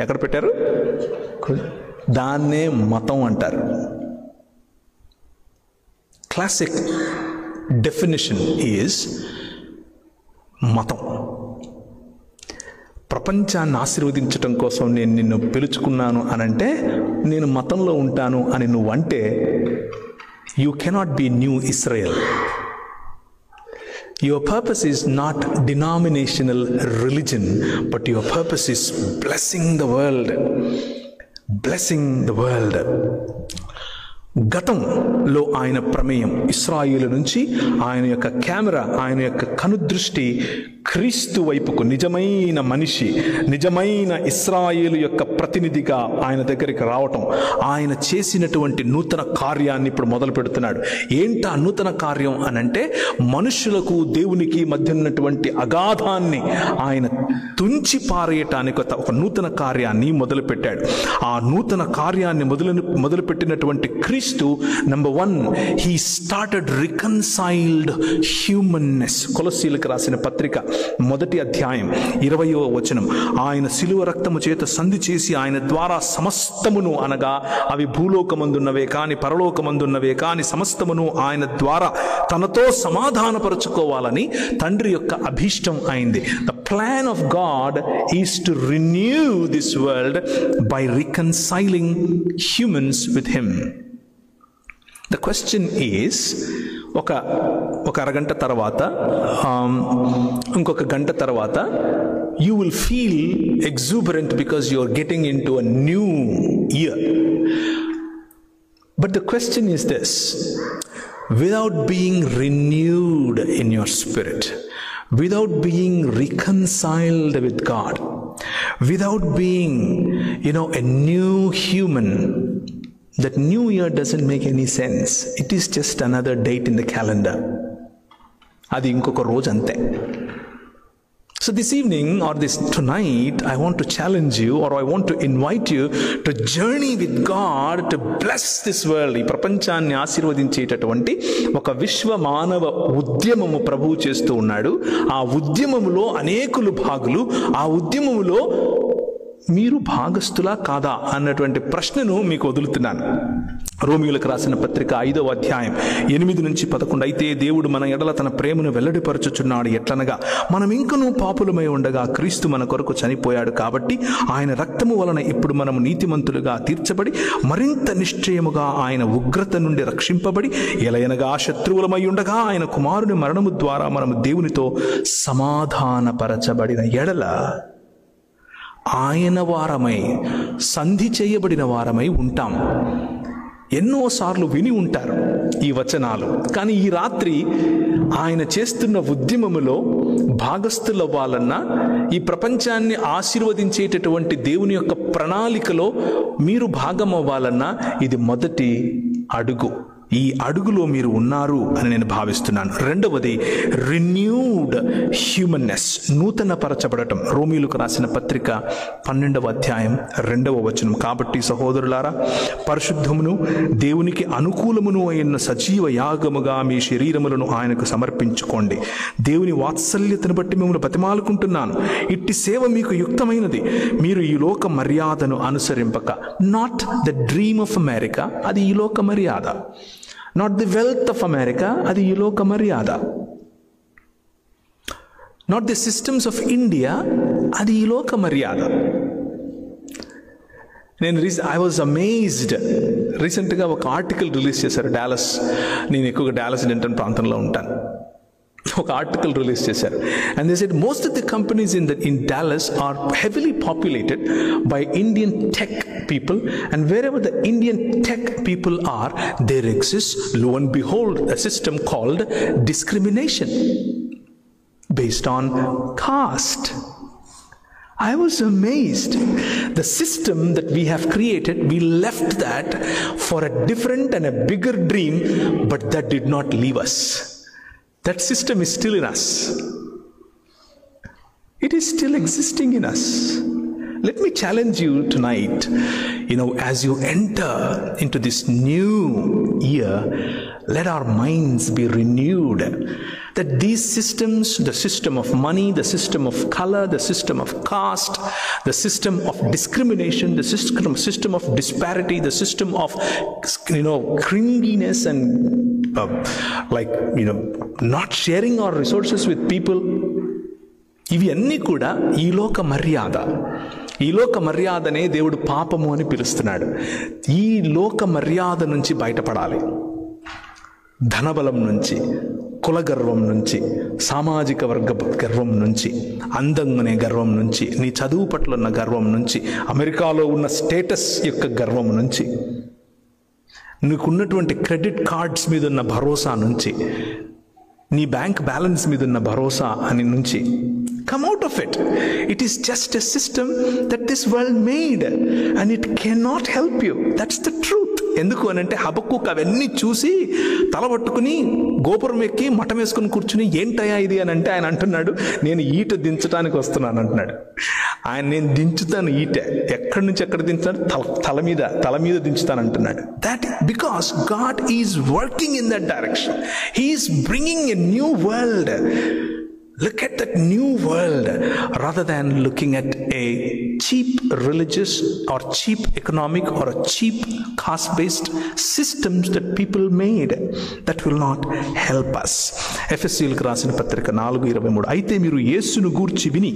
ఎక్కడ పెట్టారు? దాన్నే మతం అంటారు. క్లాసిక్ డెఫినిషన్ ఈజ్ మతం. ప్రపంచాన్ని ఆశీర్వదించటం కోసం నేను నిన్ను పిలుచుకున్నాను అనంటే, నేను మతంలో ఉంటాను అని నువ్వు అంటే, you cannot be new Israel. Your purpose is not denominational religion, but your purpose is blessing the world. Blessing the world. గతంలో ఆయన ప్రమేయం, ఇశ్రాయేలు నుంచి ఆయన యొక్క కెమెరా, ఆయన యొక్క కనుదృష్టి క్రీస్తు వైపుకు, నిజమైన మనిషి, నిజమైన ఇశ్రాయేలు యొక్క ప్రతినిధిగా ఆయన దగ్గరికి రావటం, ఆయన చేసినటువంటి నూతన కార్యాన్ని ఇప్పుడు మొదలు పెడుతున్నాడు. ఏంటా నూతన కార్యం అనంటే, మనుషులకు దేవునికి మధ్య ఉన్నటువంటి అగాధాన్ని ఆయన తుంచి పారేయటానికి ఒక నూతన కార్యాన్ని మొదలుపెట్టాడు. ఆ నూతన కార్యాన్ని మొదలుపెట్టినటువంటి క్రీస్తు, number 1, he started reconciled humanness. కొలస్సీలకు రాసిన పత్రిక 1వ అధ్యాయం 20వ వచనం, ఆయన శిలువ రక్తము చేత సంధి చేసి ఆయన ద్వారా సమస్తమును, అనగా అవి భూలోకమందున్నవే కాని పరలోకమందున్నవే కాని సమస్తమును ఆయన ద్వారా తనతో సమాధానపరుచుకోవాలని తండ్రి యొక్క అభీష్టం అయింది. The plan of God is to renew this world by reconciling humans with him. The question is, ఒక అరగంట తర్వాత, ఇంకొక గంట తర్వాత, you will feel exuberant because you are getting into a new year. But the question is this: without being renewed in your spirit, without being reconciled with God, without being, a new human, that new year doesn't make any sense. It is just another date in the calendar. Adi inkoka roju ante. So this evening or tonight, I want to challenge you, or I want to invite you to journey with God to bless this world. ఈ ప్రపంచాన్ని ఆశీర్వదించేటటువంటి ఒక విశ్వ మానవ ఉద్యమము ప్రభువు చేస్తూ ఉన్నాడు. ఆ ఉద్యమములో అనేకులు భాగులు. ఆ ఉద్యమములో మీరు భాగస్థులా కాదా అన్నటువంటి ప్రశ్నను మీకు వదులుతున్నాను. రోమియోలకు రాసిన పత్రిక 5వ అధ్యాయం 8-11, అయితే దేవుడు మన ఎడల తన ప్రేమను వెల్లడిపరచుచున్నాడు. ఎట్లనగా, మనం ఇంకనూ పాపులమై ఉండగా క్రీస్తు మన కొరకు చనిపోయాడు కాబట్టి ఆయన రక్తము వలన ఇప్పుడు మనము నీతిమంతులుగా తీర్చబడి మరింత నిశ్చయముగా ఆయన ఉగ్రత నుండి రక్షింపబడి, ఎలయనగా శత్రువులమై ఉండగా ఆయన కుమారుని మరణము ద్వారా మనము దేవునితో సమాధానపరచబడిన ఎడల ఆయన వారమై, సంధి చేయబడిన వారమై ఉంటాం. ఎన్నోసార్లు విని ఉంటారు ఈ వచనాలు. కానీ ఈ రాత్రి ఆయన చేస్తున్న ఉద్యమములో భాగస్థులవ్వాలన్నా, ఈ ప్రపంచాన్ని ఆశీర్వదించేటటువంటి దేవుని యొక్క ప్రణాళికలో మీరు భాగం అవ్వాలన్నా, ఇది మొదటి అడుగు. ఈ అడుగులో మీరు ఉన్నారు అని నేను భావిస్తున్నాను. రెండవది, రిన్యూడ్ హ్యూమన్నెస్, నూతన పరచబడటం. రోమీయులకు రాసిన పత్రిక 12వ అధ్యాయం 2వ వచనం, కాబట్టి సహోదరులారా, పరిశుద్ధమును దేవునికి అనుకూలమును అయిన సజీవ యాగముగా మీ శరీరములను ఆయనకు సమర్పించుకోండి. దేవుని వాత్సల్యతను బట్టి మిమ్మల్ని బతిమాలుకుంటున్నాను. ఇట్టి సేవ మీకు యుక్తమైనది. మీరు ఈ లోక మర్యాదను అనుసరింపక, not the dream of America, అది ఈ లోక మర్యాద. Not the wealth of America, అది ఈ లోక మర్యాద. Not the systems of India, అది ఈ లోక మర్యాద. I was amazed. రీసెంట్గా ఒక ఆర్టికల్ రిలీజ్ చేశారు డాలస్. నేను ఎక్కువగా డాలస్ డెంటన్ ప్రాంతంలో ఉంటాను. ఒక ఆర్టికల్ రిలీజ్ చేశారు. And they said most of the companies in Dallas are heavily populated by Indian tech people, and wherever the Indian tech people are, there exists, lo and behold, a system called discrimination based on caste. I was amazed. The system that we have created, we left that for a different and a bigger dream, but that did not leave us. That system is still in us. It is still existing in us. Let me challenge you tonight, as you enter into this new year, let our minds be renewed. That these systems, the system of money, the system of color, the system of caste, the system of discrimination, the system of disparity, the system of, cringiness and, not sharing our resources with people, ఇవి అన్నీ కూడా ఈ లోక మర్యాద. ఈ లోక మర్యాదనే దేవుడు పాపము అని పిలుస్తున్నాడు. ఈ లోక మర్యాద నుంచి బయటపడాలి. ధనబలం నుంచి, కుల గర్వం నుంచి, సామాజిక వర్గ గర్వం నుంచి, అందంగానే గర్వం నుంచి, నీ చదువు పట్ల ఉన్న గర్వం నుంచి, అమెరికాలో ఉన్న స్టేటస్ యొక్క గర్వం నుంచి, నీకున్నటువంటి క్రెడిట్ కార్డ్స్ మీద ఉన్న భరోసా నుంచి, నీ బ్యాంక్ బ్యాలెన్స్ మీద ఉన్న భరోసా అని నుంచి come out of it. It is just a system that this world made and it cannot help you. That's the truth. ఎందుకు అని అంటే హబక్కూకు అవన్నీ చూసి తలబట్టుకుని గోపురం ఎక్కి మఠం వేసుకుని కూర్చుని ఏంటయ్యా ఇది అని అంటే ఆయన అంటున్నాడు, నేను ఈట దించడానికి వస్తున్నాను అంటున్నాడు. నేను దించుతాను ఈట. ఎక్కడి నుంచి ఎక్కడ దించుతాడు? తల మీద దించుతాను అంటున్నాడు. That because God is working in that direction. He is bringing a new world. Look at that new world rather than looking at a cheap religious or cheap economic or a cheap caste-based systems that people made that will not help us. ఎఫెసీయులకు రాసిన పత్రిక 4:23 అయితే మీరు యేసును గూర్చి విని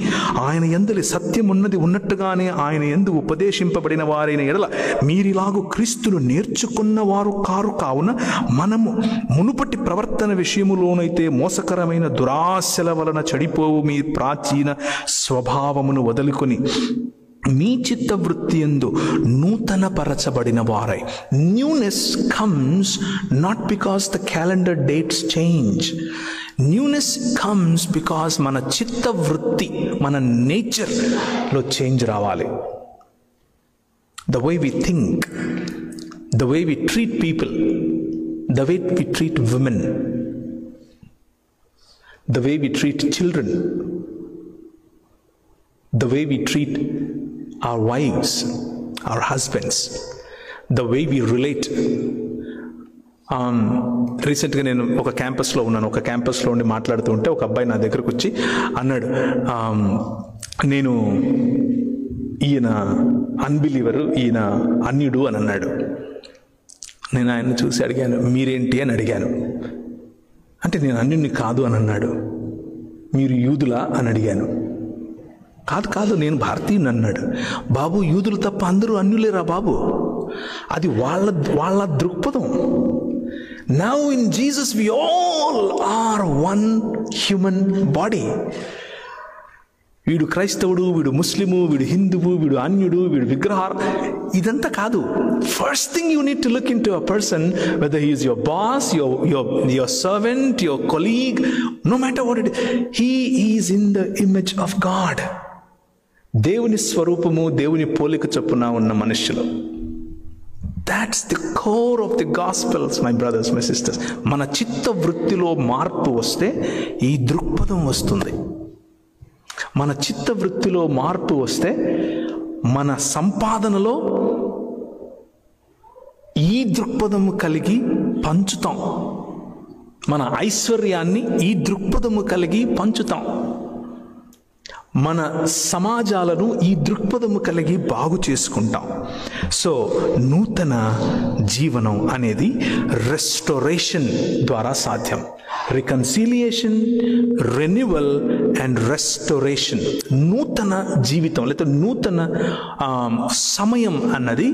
ఆయన యందలి సత్యం ఉన్నది ఉన్నట్టుగానే ఆయన యందు ఉపదేశింపబడిన వారైన ఎడల మీరిలాగు క్రీస్తును నేర్చుకున్న వారు కారు కావున మనము మునుపటి ప్రవర్తన విషయములోనైతే మోసకరమైన దురాశల వలన చెడిపోవు మీ ప్రాచీన స్వభావమును వదులుకొని మీ చిత్తవృత్తి యందు నూతన పరచబడిన వారై. Newness comes not because the calendar dates change. Newness comes because మన చిత్తవృత్తి, మన నేచర్లో చేంజ్ రావాలి. The way we think, the way we treat people, the way we treat women, the way we treat children, the way we treat our wives, our husbands, the way we relate. రీసెంట్గా నేను ఒక క్యాంపస్లో ఉన్నాను. ఒక క్యాంపస్లో ఉండి మాట్లాడుతూ ఉంటే ఒక అబ్బాయి నా దగ్గరకు వచ్చి అన్నాడు, నేను ఈయన అన్బిలీవరు, ఈయన అన్యుడు అని అన్నాడు. నేను ఆయన్ని చూసి అడిగాను, మీరేంటి అని అడిగాను. అంటే నేను అన్యుని కాదు అని అన్నాడు. మీరు యూదులా అని అడిగాను. కాదు నేను భారతీయుని అన్నాడు. బాబు, యూదులు తప్ప అందరూ అన్యులేరా బాబు? అది వాళ్ళ దృక్పథం. Now in Jesus we all are one human body. వీడు క్రైస్తవుడు, వీడు ముస్లిము, వీడు హిందువు, వీడు అన్యుడు, వీడు విగ్రహార్, ఇదంతా కాదు. First thing you need to look into a person, whether he is your boss, your servant, your colleague, no matter what it, he is in the image of God. దేవుని స్వరూపము, దేవుని పోలిక చొప్పున ఉన్న మనుష్యులు. That's the core of the gospels, my brothers, my sisters. మన చిత్త వృత్తిలో మార్పు వస్తే ఈ దృక్పథం వస్తుంది. మన చిత్త వృత్తిలో మార్పు వస్తే మన సంపాదనలో ఈ దృక్పథము కలిగి పంచుతాం. మన ఐశ్వర్యాన్ని ఈ దృక్పథము కలిగి పంచుతాం. మన సమాజాలను ఈ దృక్పథము కలిగి బాగు చేసుకుంటాం. సో నూతన జీవనం అనేది రెస్టోరేషన్ ద్వారా సాధ్యం. Reconciliation, renewal and restoration. నూతన జీవితం లేదా నూతన సమయం అన్నది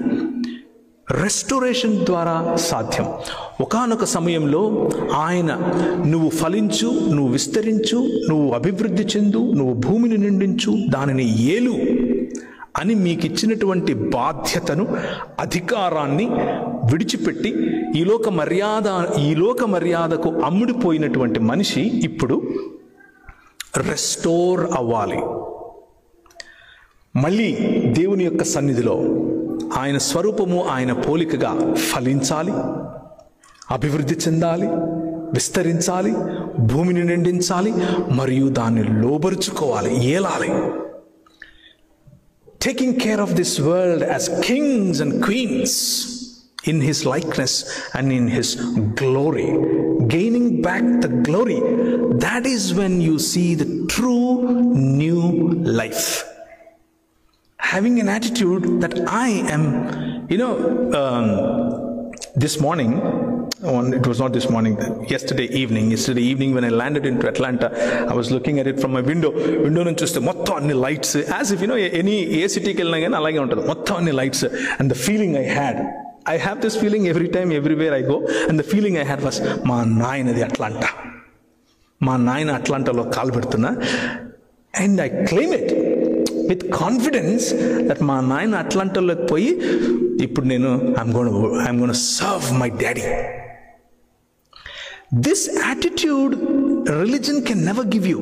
రెస్టోరేషన్ ద్వారా సాధ్యం. ఒకానొక సమయంలో ఆయన నువ్వు ఫలించు, నువ్వు విస్తరించు, నువ్వు అభివృద్ధి చెందు, నువ్వు భూమిని నిండించు, దానిని ఏలు అని మీకు ఇచ్చినటువంటి బాధ్యతను, అధికారాన్ని విడిచిపెట్టి ఈ లోక మర్యాదకు అమ్ముడిపోయినటువంటి మనిషి ఇప్పుడు రెస్టోర్ అవ్వాలి. మళ్ళీ దేవుని యొక్క సన్నిధిలో ఆయన స్వరూపము, ఆయన పోలికగా ఫలించాలి, అభివృద్ధి చెందాలి, విస్తరించాలి, భూమిని నిండించాలి, మరియు దాన్ని లోబరుచుకోవాలి, ఏలాలి. Taking care of this world as kings and queens in his likeness and in his glory, gaining back the glory. That is when you see the true new life. Having an attitude that I am, this morning It was not this morning, yesterday evening when I landed into Atlanta, I was looking at it from my window నుంచి చూస్తే మొత్తం అన్ని lights, as if any ఏ సిటీకి వెళ్ళినా కానీ అలాగే ఉంటుంది, మొత్తం అన్ని lights. And the feeling I have this feeling every time, everywhere I go, and the feeling I had was, మా నాయనది అట్లాంటా, మా నాయన అట్లాంటాలో కాలు పెడుతున్నా, and I claim it with confidence that మా నాయన అట్లాంటాలోకి పోయి ఇప్పుడు నేను I'm going to serve my daddy. This attitude religion can never give you.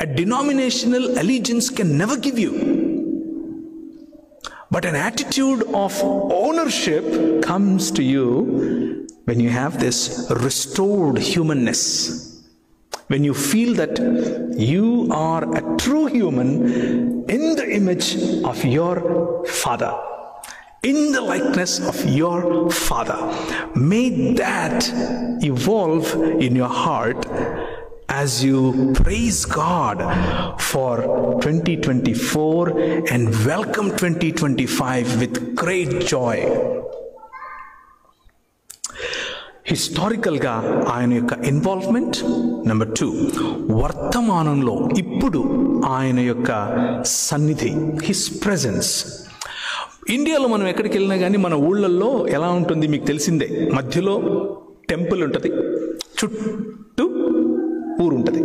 A denominational allegiance can never give you. But an attitude of ownership comes to you when you have this restored humanness. When you feel that you are a true human in the image of your Father, in the likeness of your Father. May that evolve in your heart as you praise God for 2024 and welcome 2025 with great joy. హిస్టారికల్గా ఆయన యొక్క involvement. Number 2, వర్తమానంలో ఇప్పుడు ఆయన యొక్క సన్నిధి, his presence. ఇండియాలో మనం ఎక్కడికి వెళ్ళినా కానీ మన ఊళ్ళల్లో ఎలా ఉంటుంది మీకు తెలిసిందే, మధ్యలో టెంపుల్ ఉంటుంది, చుట్టూ ఊరు ఉంటుంది.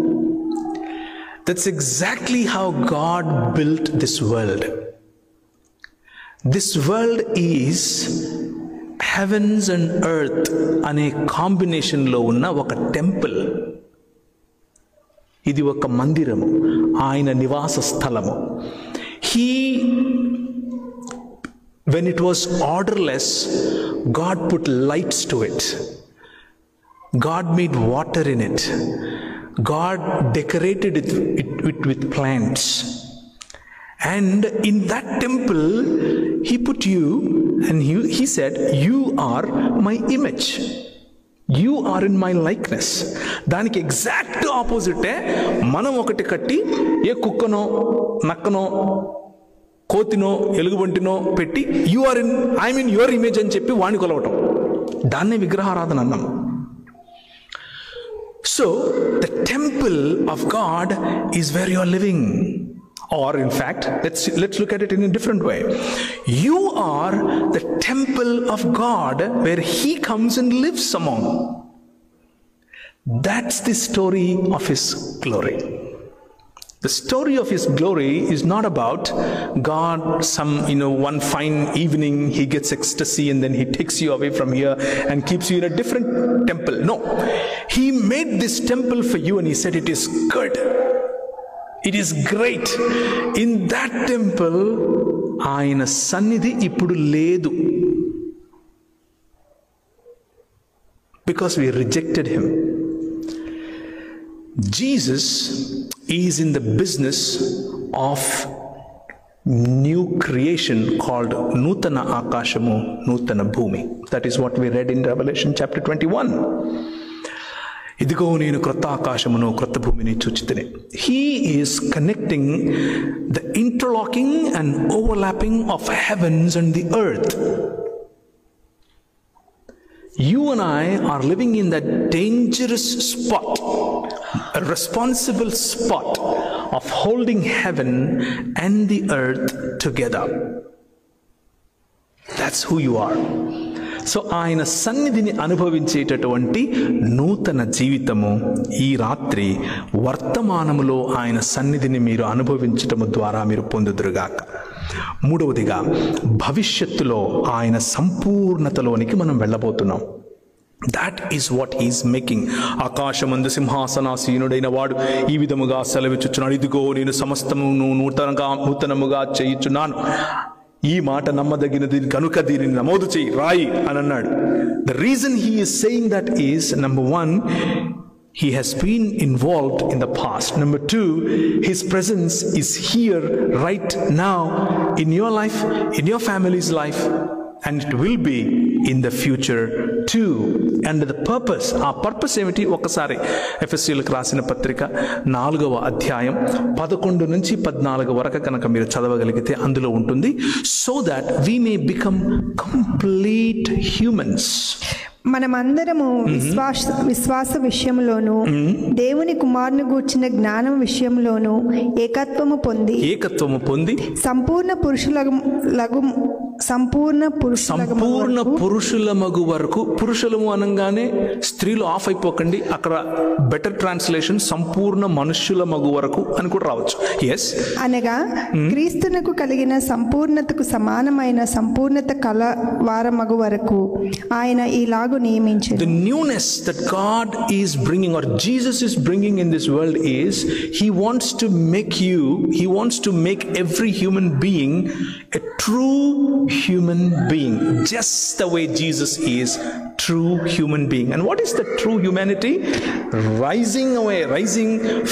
That's exactly how God built this world. This world is heavens and earth అనే కాంబినేషన్లో ఉన్న ఒక టెంపుల్. ఇది ఒక మందిరము, ఆయన నివాస స్థలము. When it was orderless, God put lights to it. God made water in it. God decorated it with plants. And in that temple, He put you, and He said, you are my image. You are in my likeness. దానికి exact ఆపోజిటే మనం ఒకటి కట్టి ఏ కుక్కనో నక్కనో కోతినో ఎలుగుబంటినో పెట్టి I'm in your image అని చెప్పి వాణ్ణి కొలవటం, దాన్నే విగ్రహారాధన అన్నాం. So the temple of God is where you are living. Or in fact, let's look at it in a different way. You are the temple of God where He comes and lives among. That's the story of His glory. The story of His glory is not about God, one fine evening He gets ecstasy and then He takes you away from here and keeps you in a different temple. No. He made this temple for you and He said it is good. It is great. In that temple, ఆయన సన్నిధి ఇప్పుడు లేదు. Because we rejected Him. Jesus is in the business of new creation called Nutana Akashamu, Nutana Bhumi. That is what we read in Revelation chapter 21. ఇదిగో నేను క్రొత్త ఆకాశమును క్రొత్త భూమిని చూచితిని. He is connecting the interlocking and overlapping of heavens and the earth. You and I are living in that dangerous spot, a responsible spot of holding heaven and the earth together. That's who you are. So ఆయన సన్నిధిని అనుభవించేటటువంటి నూతన జీవితము ఈ రాత్రి వర్తమానములో ఆయన సన్నిధిని మీరు అనుభవించటము ద్వారా మీరు పొందుదురుగాక. 3వదిగా, భవిష్యత్తులో ఆయన సంపూర్ణతలోనికి మనం వెళ్ళబోతున్నాం. That is what He is making. ఆకాశమందు సింహాసనాసీనుడైన వాడు ఈ విధముగా సెలవిచ్చుచున్నాడు, ఇదిగో నేను సమస్తమును నూతనముగా చేయుచున్నాను. ఈ మాట నమ్మదగినది కనుక దీనిని నమోదు చేయి, రాయి అని అన్నాడు. The reason He is saying that is, number 1, He has been involved in the past. Number 2, His presence is here right now in your life, in your family's life, and it will be in the future too. And the purpose, ఆ purpose ఏమిటి? ఒకసారి ఎఫెసీయులకు రాసిన పత్రిక 4వ అధ్యాయం 11 నుంచి 14 వరకు కనుక మీరు చదవగలిగితే అందులో ఉంటుంది. So that we may become complete humans. మనమందరము విశ్వాస విషయంలోను దేవుని కుమారుని గూర్చిన జ్ఞానం విషయంలోను ఏకత్వము పొంది సంపూర్ణ పురుషుల మగు వరకు. పురుషులము అనగానే స్త్రీలు ఆఫ్ అయిపోకండి, అక్కడ బెటర్ ట్రాన్స్లేషన్ సంపూర్ణ మనుష్యుల మగు వరకు అని కూడా రావచ్చు. ఎస్, అనగా క్రీస్తునకు కలిగిన సంపూర్ణతకు సమానమైన సంపూర్ణత కలవారమగు వరకు ఆయన ఈలాగు నియమించాడు. The newness that God is bringing, or Jesus is bringing in this world, is He wants to make every human being a true human being, just the way Jesus is true human being. And what is the true humanity? Rising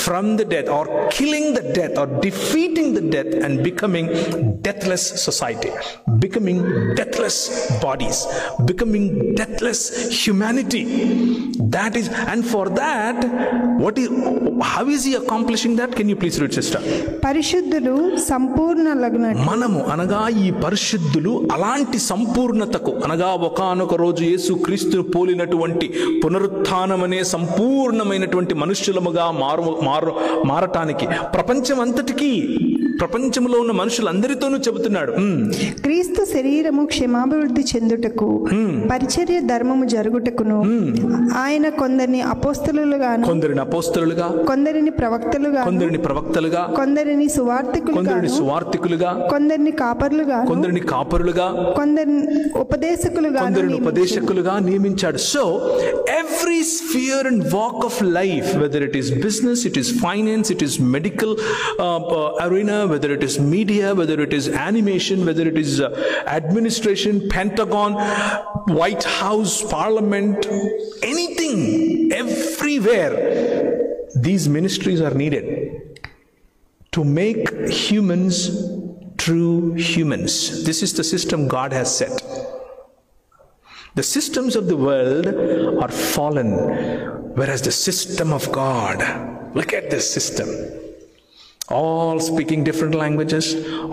from the death, or killing the death, or defeating the death, and becoming deathless society, becoming deathless bodies, becoming deathless humanity. That is, and for that, how is He accomplishing that? Can you please read, sister? పరిశుద్ధులు సంపూర్ణులగునట్లు. మనము అనగా ఈ పరిశుద్ధులు అలాంటి సంపూర్ణతకు, అనగా ఒకానొక రోజు యేసు క్రీస్తును పోలినటువంటి పునరుత్థానం అనే సంపూర్ణమైనటువంటి మనుష్యులముగా మారటానికి ప్రపంచంలో ఉన్న మనుషులందరితోనూ చెబుతున్నాడు. క్రీస్తు శరీరము క్షేమాభివృద్ధి చెందుటకు పరిచర్య ధర్మము జరుగుటకును ఆయన కొందరిని అపోస్తలులుగా, కొందరిని ప్రవక్తలుగా, కొందరిని సువార్తికులుగా, కొందరిని కాపరులుగా, కొందరిని ఉపదేశకులుగా నియమించాడు. So every sphere and walk of life, whether it is business, it is finance, it is medical arena, whether it is media, whether it is animation, whether it is administration, Pentagon, White House, Parliament, anything, everywhere, these ministries are needed to make humans true humans. This is the system God has set. The systems of the world are fallen, whereas the system of God, look at this system. All speaking different languages,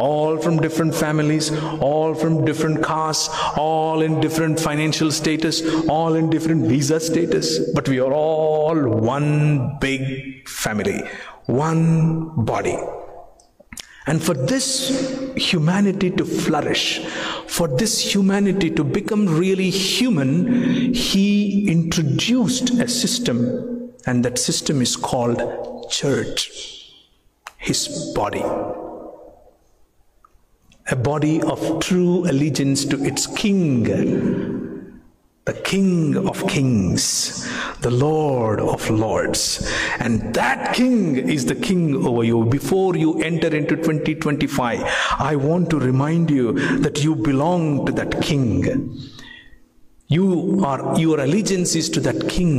all from different families, all from different castes, all in different financial status, all in different visa status, but we are all one big family, one body. And for this humanity to flourish, for this humanity to become really human, He introduced a system, and that system is called church. His body, a body of true allegiance to its King, the King of Kings, the Lord of Lords. And that King is the King over you. Before you enter into 2025, I want to remind you that you belong to that King. Your allegiance is to that King.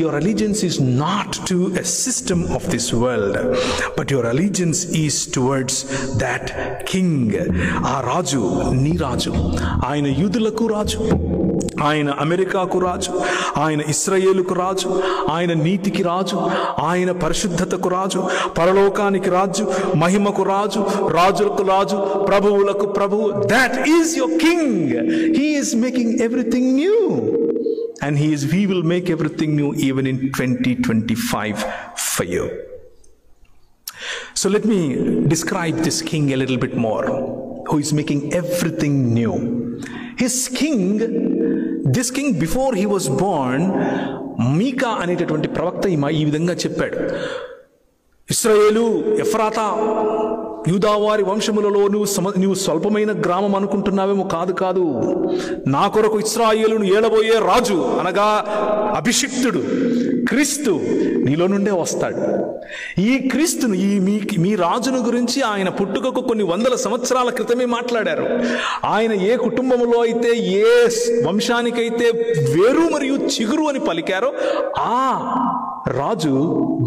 Your allegiance is not to a system of this world, but your allegiance is towards that King. Aa Raju, nee Raju. Ayana Yudulaku Raju, Ayana Amerikaku Raju, Ayana Israeluku Raju, Ayana Neetiki Raju, Ayana Parishuddhataku Raju, Paralokaniki Raju, Mahimaku Raju, Rajulaku Raju, Prabhuvulaku Prabhu. That is your King. He is making everything new, and He will make everything new even in 2025 for you. So let me describe this King a little bit more, who is making everything new. This king, before he was born, Mika అనేటటువంటి ప్రవక్త ఈ విధంగా చెప్పాడు. ఇశ్రాయేలు, ఎఫ్రాతా, యూదావారి వంశములలో నువ్వు స్వల్పమైన గ్రామం అనుకుంటున్నావేమో. కాదు, నా కొరకు ఇశ్రాయేలును ఏలబోయే రాజు, అనగా అభిషిక్తుడు క్రీస్తు నీలో నుండే వస్తాడు. ఈ క్రీస్తును, మీ రాజును గురించి ఆయన పుట్టుకకు కొన్ని వందల సంవత్సరాల క్రితమే మాట్లాడారు. ఆయన ఏ కుటుంబంలో అయితే, ఏ వంశానికైతే వేరు మరియు చిగురు అని పలికారో, రాజు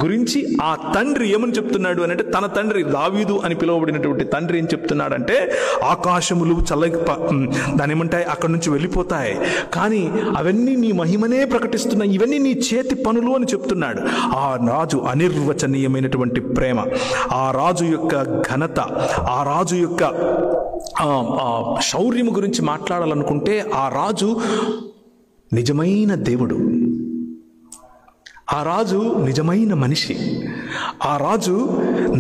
గురించి ఆ తండ్రి ఏమని చెప్తున్నాడు అని అంటే, తన తండ్రి దావీదు అని పిలువబడినటువంటి తండ్రి ఏం చెప్తున్నాడంటే, ఆకాశములు దాని ఏమంటాయి అక్కడి నుంచి వెళ్ళిపోతాయి, కానీ అవన్నీ నీ మహిమనే ప్రకటిస్తున్నాయి, ఇవన్నీ నీ చేతి పనులు అని చెప్తున్నాడు. ఆ రాజు అనిర్వచనీయమైనటువంటి ప్రేమ, ఆ రాజు యొక్క ఘనత, ఆ రాజు యొక్క శౌర్యము గురించి మాట్లాడాలనుకుంటే, ఆ రాజు నిజమైన దేవుడు, ఆ రాజు నిజమైన మనిషి, ఆ రాజు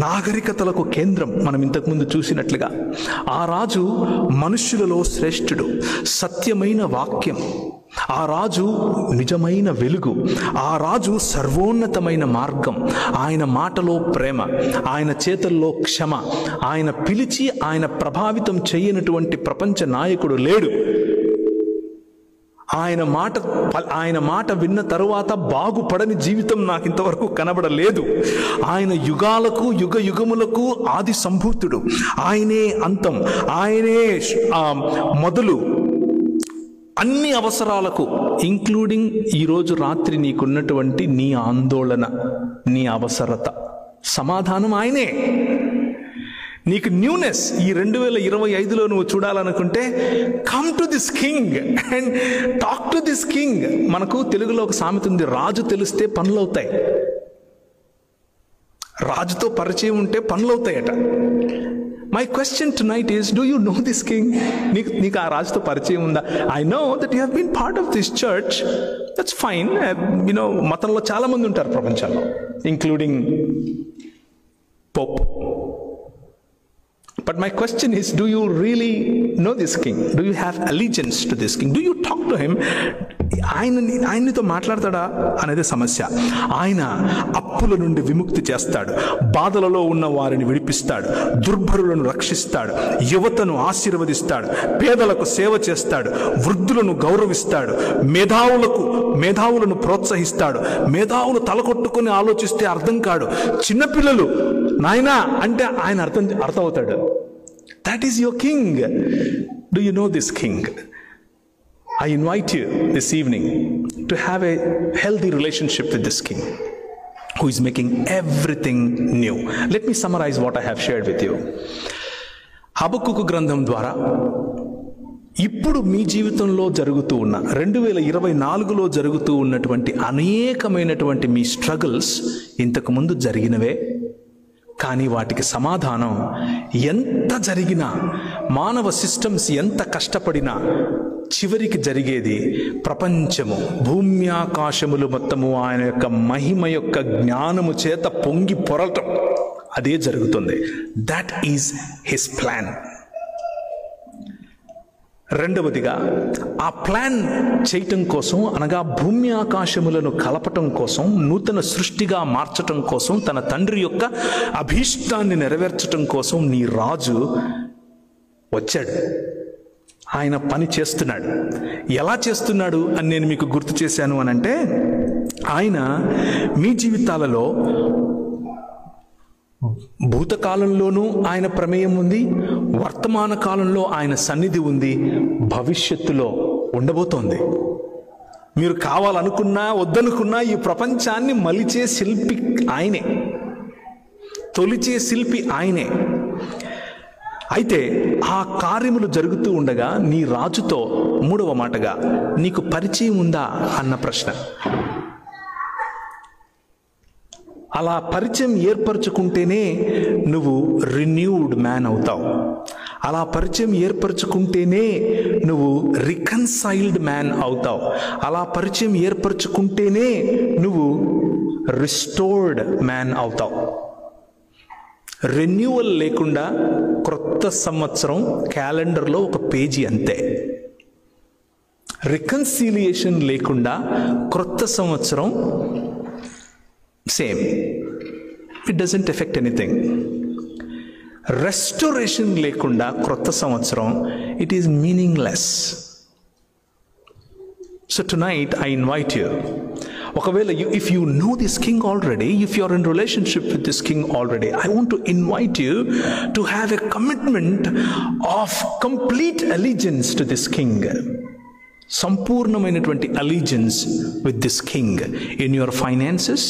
నాగరికతలకు కేంద్రం. మనం ఇంతకుముందు చూసినట్లుగా ఆ రాజు మనుష్యులలో శ్రేష్ఠుడు, సత్యమైన వాక్యం, ఆ రాజు నిజమైన వెలుగు, ఆ రాజు సర్వోన్నతమైన మార్గం, ఆయన మాటలో ప్రేమ, ఆయన చేతల్లో క్షమ, ఆయన పిలిచి ఆయన ప్రభావితం చేయనటువంటి ప్రపంచ నాయకుడు లేడు. ఆయన మాట విన్న తరువాత బాగుపడని జీవితం నాకు ఇంతవరకు కనబడలేదు. ఆయన యుగాలకు యుగములకు ఆది సంభూతుడు, ఆయనే అంతం, ఆయనే మొదలు. అన్ని అవసరాలకు ఇంక్లూడింగ్ ఈరోజు రాత్రి నీకున్నటువంటి నీ ఆందోళన, నీ అవసరత, సమాధానం ఆయనే. నీకు న్యూనెస్ ఈ 2025లో నువ్వు చూడాలనుకుంటే, come to this king and talk to this king. మనకు తెలుగులో ఒక సామెత ఉంది, రాజు తెలిస్తే పనులు అవుతాయి. రాజుతో పరిచయం ఉంటే పనులు అవుతాయట. My question tonight is, do you know this king? నీకు ఆ రాజుతో పరిచయం ఉందా? I know that you have been part of this church, that's fine. మతంలో చాలా మంది ఉంటారు ప్రపంచంలో, including Pope. But my question is, do you really know this king? Do you have allegiance to this king? Do you talk to him? ఆయనతో మాట్లాడతాడా అనేది సమస్య. ఆయన అప్పుల నుండి విముక్తి చేస్తాడు, బాధలలో ఉన్న వారిని విడిపిస్తాడు, దుర్భరులను రక్షిస్తాడు, యువతను ఆశీర్వదిస్తాడు, పేదలకు సేవ చేస్తాడు, వృద్ధులను గౌరవిస్తాడు, మేధావులను ప్రోత్సహిస్తాడు. మేధావులు తలకొట్టుకుని ఆలోచిస్తే అర్థం కాడు, చిన్నపిల్లలు నాయనా అంటే ఆయన అర్థమవుతాడు. That is your king. Do you know this king? I invite you this evening to have a healthy relationship with this king who is making everything new. Let me summarize what I have shared with you. హబక్కుకు గ్రంథం ద్వారా ఇప్పుడు మీ జీవితంలో జరుగుతూ ఉన్న 2024లో జరుగుతూ ఉన్నటువంటి అనేకమైనటువంటి మీ struggles ఇంతకుముందు జరిగినవే, కానీ వాటికి సమాధానం ఎంత జరిగినా, మానవ సిస్టమ్స్ ఎంత కష్టపడినా చివరికి జరిగేది ప్రపంచము, భూమి ఆకాశములు మొత్తము ఆయన యొక్క మహిమ యొక్క జ్ఞానము చేత పొంగి పొరలటం, అదే జరుగుతుంది. That is his plan. రెండవదిగా, ఆ ప్లాన్ చేయటం కోసం, అనగా భూమి ఆకాశములను కలపటం కోసం, నూతన సృష్టిగా మార్చటం కోసం, తన తండ్రి యొక్క అభీష్టాన్ని నెరవేర్చటం కోసం నీ రాజు వచ్చాడు. ఆయన పని చేస్తున్నాడు. ఎలా చేస్తున్నాడు అని నేను మీకు గుర్తు చేశాను అని అంటే, ఆయన మీ జీవితాలలో భూతకాలంలోనూ ఆయన ప్రమేయం ఉంది, వర్తమాన కాలంలో ఆయన సన్నిధి ఉంది, భవిష్యత్తులో ఉండబోతోంది. మీరు కావాలనుకున్నా వద్దనుకున్నా ఈ ప్రపంచాన్ని మలిచే శిల్పి ఆయనే, తొలిచే శిల్పి ఆయనే. అయితే ఆ కార్యములు జరుగుతూ ఉండగా నీ రాజుతో మూడవ మాటగా నీకు పరిచయం ఉందా అన్న ప్రశ్న. అలా పరిచయం ఏర్పరచుకుంటేనే నువ్వు రిన్యూడ్ మ్యాన్ అవుతావు. అలా పరిచయం ఏర్పరచుకుంటేనే నువ్వు రికన్సైల్డ్ మ్యాన్ అవుతావు. అలా పరిచయం ఏర్పరచుకుంటేనే నువ్వు రిస్టోర్డ్ మ్యాన్ అవుతావు. రెన్యూవల్ లేకుండా క్రొత్త సంవత్సరం క్యాలెండర్లో ఒక పేజీ అంతే. రికన్సిలియేషన్ లేకుండా క్రొత్త సంవత్సరం same, it doesn't affect anything. Restoration లేకుండా క్రొత్త సంవత్సరం, it is meaningless. So tonight I invite you, ఒకవేళ if you know this king already, if you are in relationship with this king already, I want to invite you to have a commitment of complete allegiance to this king. సంపూర్ణమైనటువంటి allegiance with this king in your finances,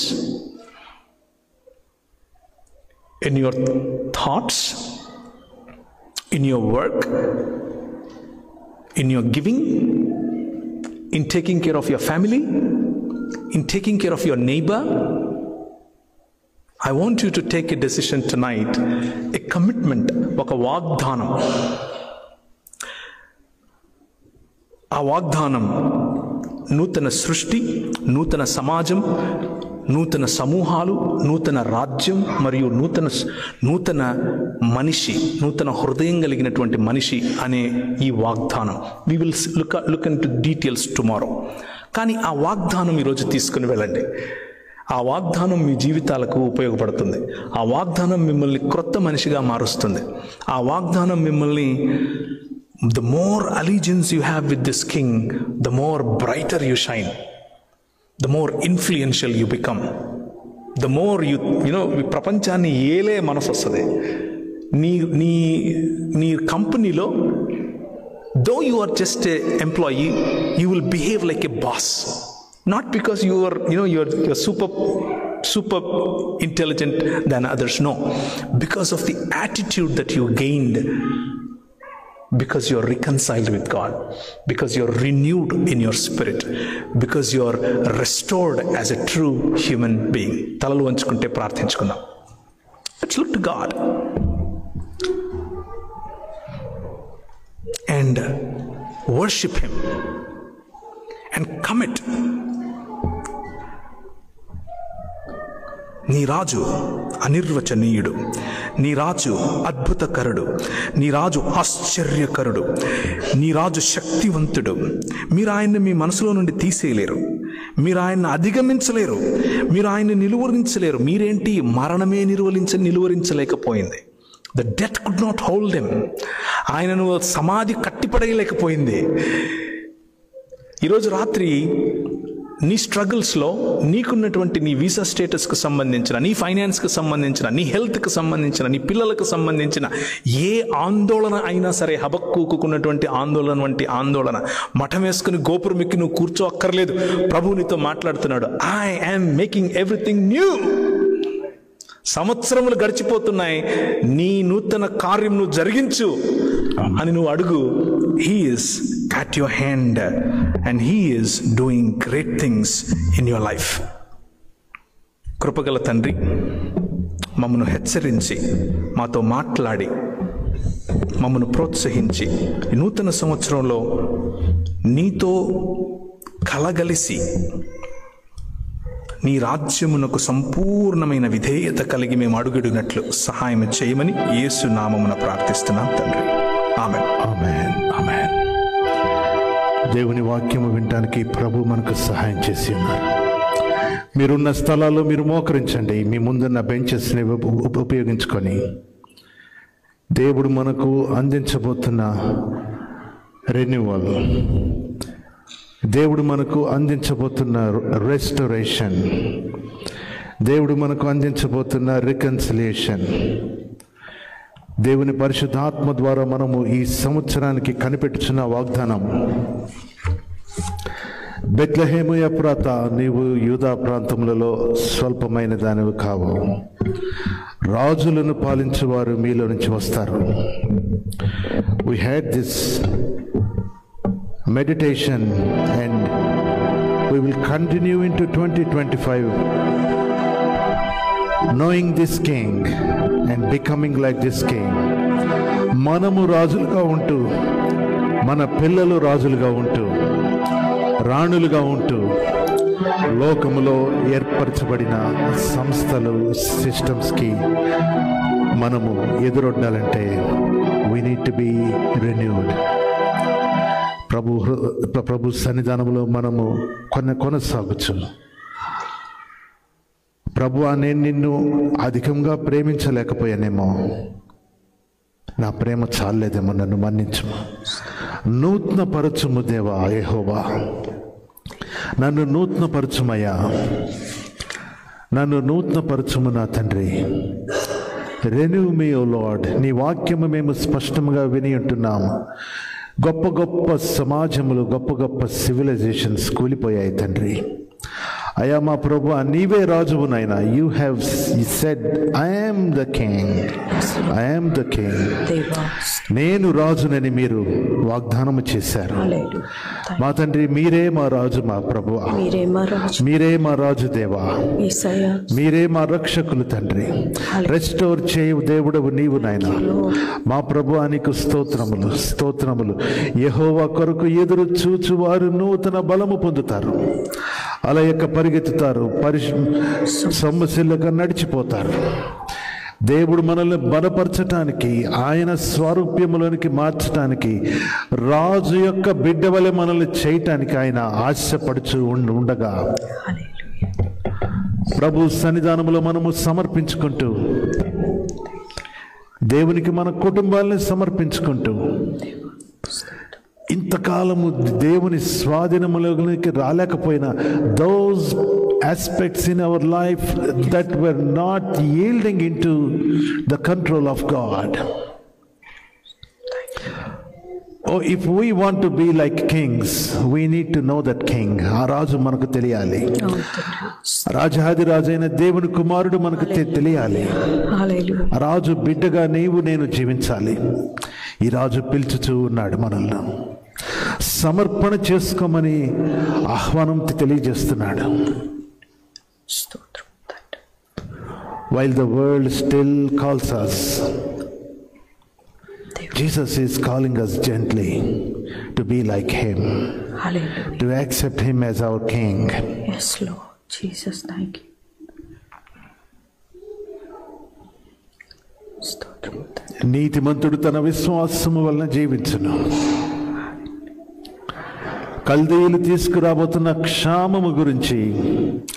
in your thoughts, in your work, in your giving, in taking care of your family, in taking care of your neighbor. I want you to take a decision tonight, a commitment, oka vaagdanam. ఆ వాగ్దానం నూతన సృష్టి, నూతన సమాజం, నూతన సమూహాలు, నూతన రాజ్యం మరియు నూతన మనిషి, నూతన హృదయం కలిగినటువంటి మనిషి అనే ఈ వాగ్దానం. We will look into details tomorrow. కానీ ఆ వాగ్దానం ఈరోజు తీసుకుని వెళ్ళండి. ఆ వాగ్దానం మీ జీవితాలకు ఉపయోగపడుతుంది. ఆ వాగ్దానం మిమ్మల్ని క్రొత్త మనిషిగా మారుస్తుంది. ఆ వాగ్దానం మిమ్మల్ని, the more allegiance you have with this king, the more brighter you shine, the more influential you become, the more you know ప్రపంచాన్ని ఏలే మనసు వస్తుంది. నీ కంపెనీలో though you are just a employee, you will behave like a boss, not because you're super intelligent than others, no, because of the attitude that you gained, because you're reconciled with God, because you're renewed in your spirit, because you're restored as a true human being. తలలు వంచుకుంటే ప్రార్థించుకుందాం. Let's look to God and worship Him and commit. నీ రాజు అనిర్వచనీయుడు, నీ రాజు అద్భుతకరుడు, నీ రాజు ఆశ్చర్యకరుడు, నీ రాజు శక్తివంతుడు. మీరు ఆయన్ని మీ మనసులో నుండి తీసేయలేరు, మీరు ఆయన్ని అధిగమించలేరు, మీరు ఆయన్ని నిలువరించలేరు. మీరేంటి, మరణమే నిలువరించలేకపోయింది. The death could not hold him. ఆయనను సమాధి కట్టిపడేయలేకపోయింది. ఈరోజు రాత్రి నీ స్ట్రగుల్స్లో నీకున్నటువంటి నీ వీసా స్టేటస్కు సంబంధించిన, నీ ఫైనాన్స్కి సంబంధించిన, నీ హెల్త్కి సంబంధించిన, నీ పిల్లలకు సంబంధించిన ఏ ఆందోళన అయినా సరే, హబక్కూకున్నటువంటి ఆందోళన వంటి ఆందోళన, మఠం వేసుకుని గోపురం ఎక్కి నువ్వు కూర్చో అక్కర్లేదు. ప్రభు నీతో మాట్లాడుతున్నాడు. I am making everything new. సంవత్సరములు గడిచిపోతున్నాయి, నీ నూతన కార్యం నువ్వు జరిగించు అని నువ్వు అడుగు. He is at your hand and He is doing great things in your life. కృపగల తండ్రి, మమ్మను హెచ్చరించి, మాతో మాట్లాడి, మమ్మను ప్రోత్సహించి, నూతన సంవత్సరంలో నీతో కలగలిసి నీ రాజ్యమునకు సంపూర్ణమైన విధేయత కలిగి మేము అడుగుడినట్లు సహాయం చేయమని యేసు నామమున ప్రార్థిస్తున్నాం తండ్రి. ఆమేన్. ఆమేన్. ఆమేన్. దేవుని వాక్యము వినడానికి ప్రభు మనకు సహాయం చేసి ఉన్నారు. మీరున్న స్థలాల్లో మీరు మోకరించండి. మీ ముందున్న బెంచెస్ని ఉపయోగించుకొని దేవుడు మనకు అందించబోతున్న రెన్యువల్, దేవుడు మనకు అందించబోతున్న రెస్టోరేషన్, దేవుడు మనకు అందించబోతున్న రికన్సిలియేషన్, దేవుని పరిశుద్ధాత్మ ద్వారా మనము ఈ సంవత్సరానికి కనిపెట్టుచున్న వాగ్దానం. బెత్లెహేము ఎఫ్రాతా, నీవు యూదా ప్రాంతములలో స్వల్పమైన దానివి కావు. రాజులను పాలించేవారు మీలో నుంచి వస్తారు. We had this meditation and we will continue into 2025 knowing this king and becoming like this king. మనము రాజులుగా ఉంటూ, మన పిల్లలు రాజులుగా ఉంటూ, రాణులుగా ఉంటూ, లోకములో ఏర్పరచబడిన సంస్థలు, సిస్టమ్స్కి మనము ఎదురొడ్డాలంటే we need to be renewed. ప్రభు సన్నిధానంలో మనము కొనసాగచ్చు. ప్రభువా, నేను నిన్ను అధికంగా ప్రేమించలేకపోయానేమో, నా ప్రేమ చాలేదేమో, నన్ను మన్నించు. నూతన పరచుము దేవా యెహోవా, నన్ను నూతన పరచుమయ్యా, నన్ను నూతన పరచుము నా తండ్రి. రెన్యూ మీ ఓ లార్డ్. నీ వాక్యము మేము స్పష్టంగా విని ఉంటున్నాము. గొప్ప గొప్ప సమాజములు, గొప్ప గొప్ప సివిలైజేషన్స్ కూలిపోయాయి తండ్రి. అయ్యా మా ప్రభు, నీవే రాజువు నాయన. You have said I'm the king, I'm the king. నేను రాజునని మీరు వాగ్దానము చేశారు. మా తండ్రి, మీరే మా రాజు మా ప్రభు, మీరే మా రాజు దేవా, మీరే మా రక్షకులు తండ్రి. రెస్టోర్ చేయు దేవుడవు నీవు నాయన. మా ప్రభు నీకు స్తోత్రములు, స్తోత్రములు. యెహోవా కొరకు ఎదురు చూచువారు నూతన బలము పొందుతారు, అలయక పరిగెత్తుతారు, సమస్యలుగా నడిచిపోతారు. దేవుడు మనల్ని బలపరచటానికి, ఆయన స్వరూప్యములోనికి మార్చటానికి, రాజు యొక్క బిడ్డ వలె మనల్ని చేయటానికి ఆయన ఆశపడుచు ఉండగా ప్రభు సన్నిధానములో మనము సమర్పించుకుంటూ, దేవునికి మన కుటుంబాలని సమర్పించుకుంటూ, ఇంతకాలము దేవుని స్వాధీనములోకి రాలేకపోయినా those aspects in our life that were not yielding into the control of God. Oh, if we want to be like kings, we need to know that king. ఆ రాజు మనకు తెలియాలి. రాజాది రాజైన దేవుని కుమారుడు మనకు తెలియాలి. ఆ రాజు బిడ్డగా నీవు నేను జీవించాలి. ఈ రాజు పిలుచుచూ ఉన్నాడు మనల్ని. సమర్పణ చేసుకోమని ఆహ్వానం తెలియజేస్తున్నాడు. While the world still calls us, Jesus is calling us gently to be like him. Hallelujah. To accept him as our king. Yes, Lord Jesus, thank you. నీతిమంతుడు తన విశ్వాసము వలన జీవించును. కల్దీయులు తీసుకురాబోతున్న క్షామము గురించి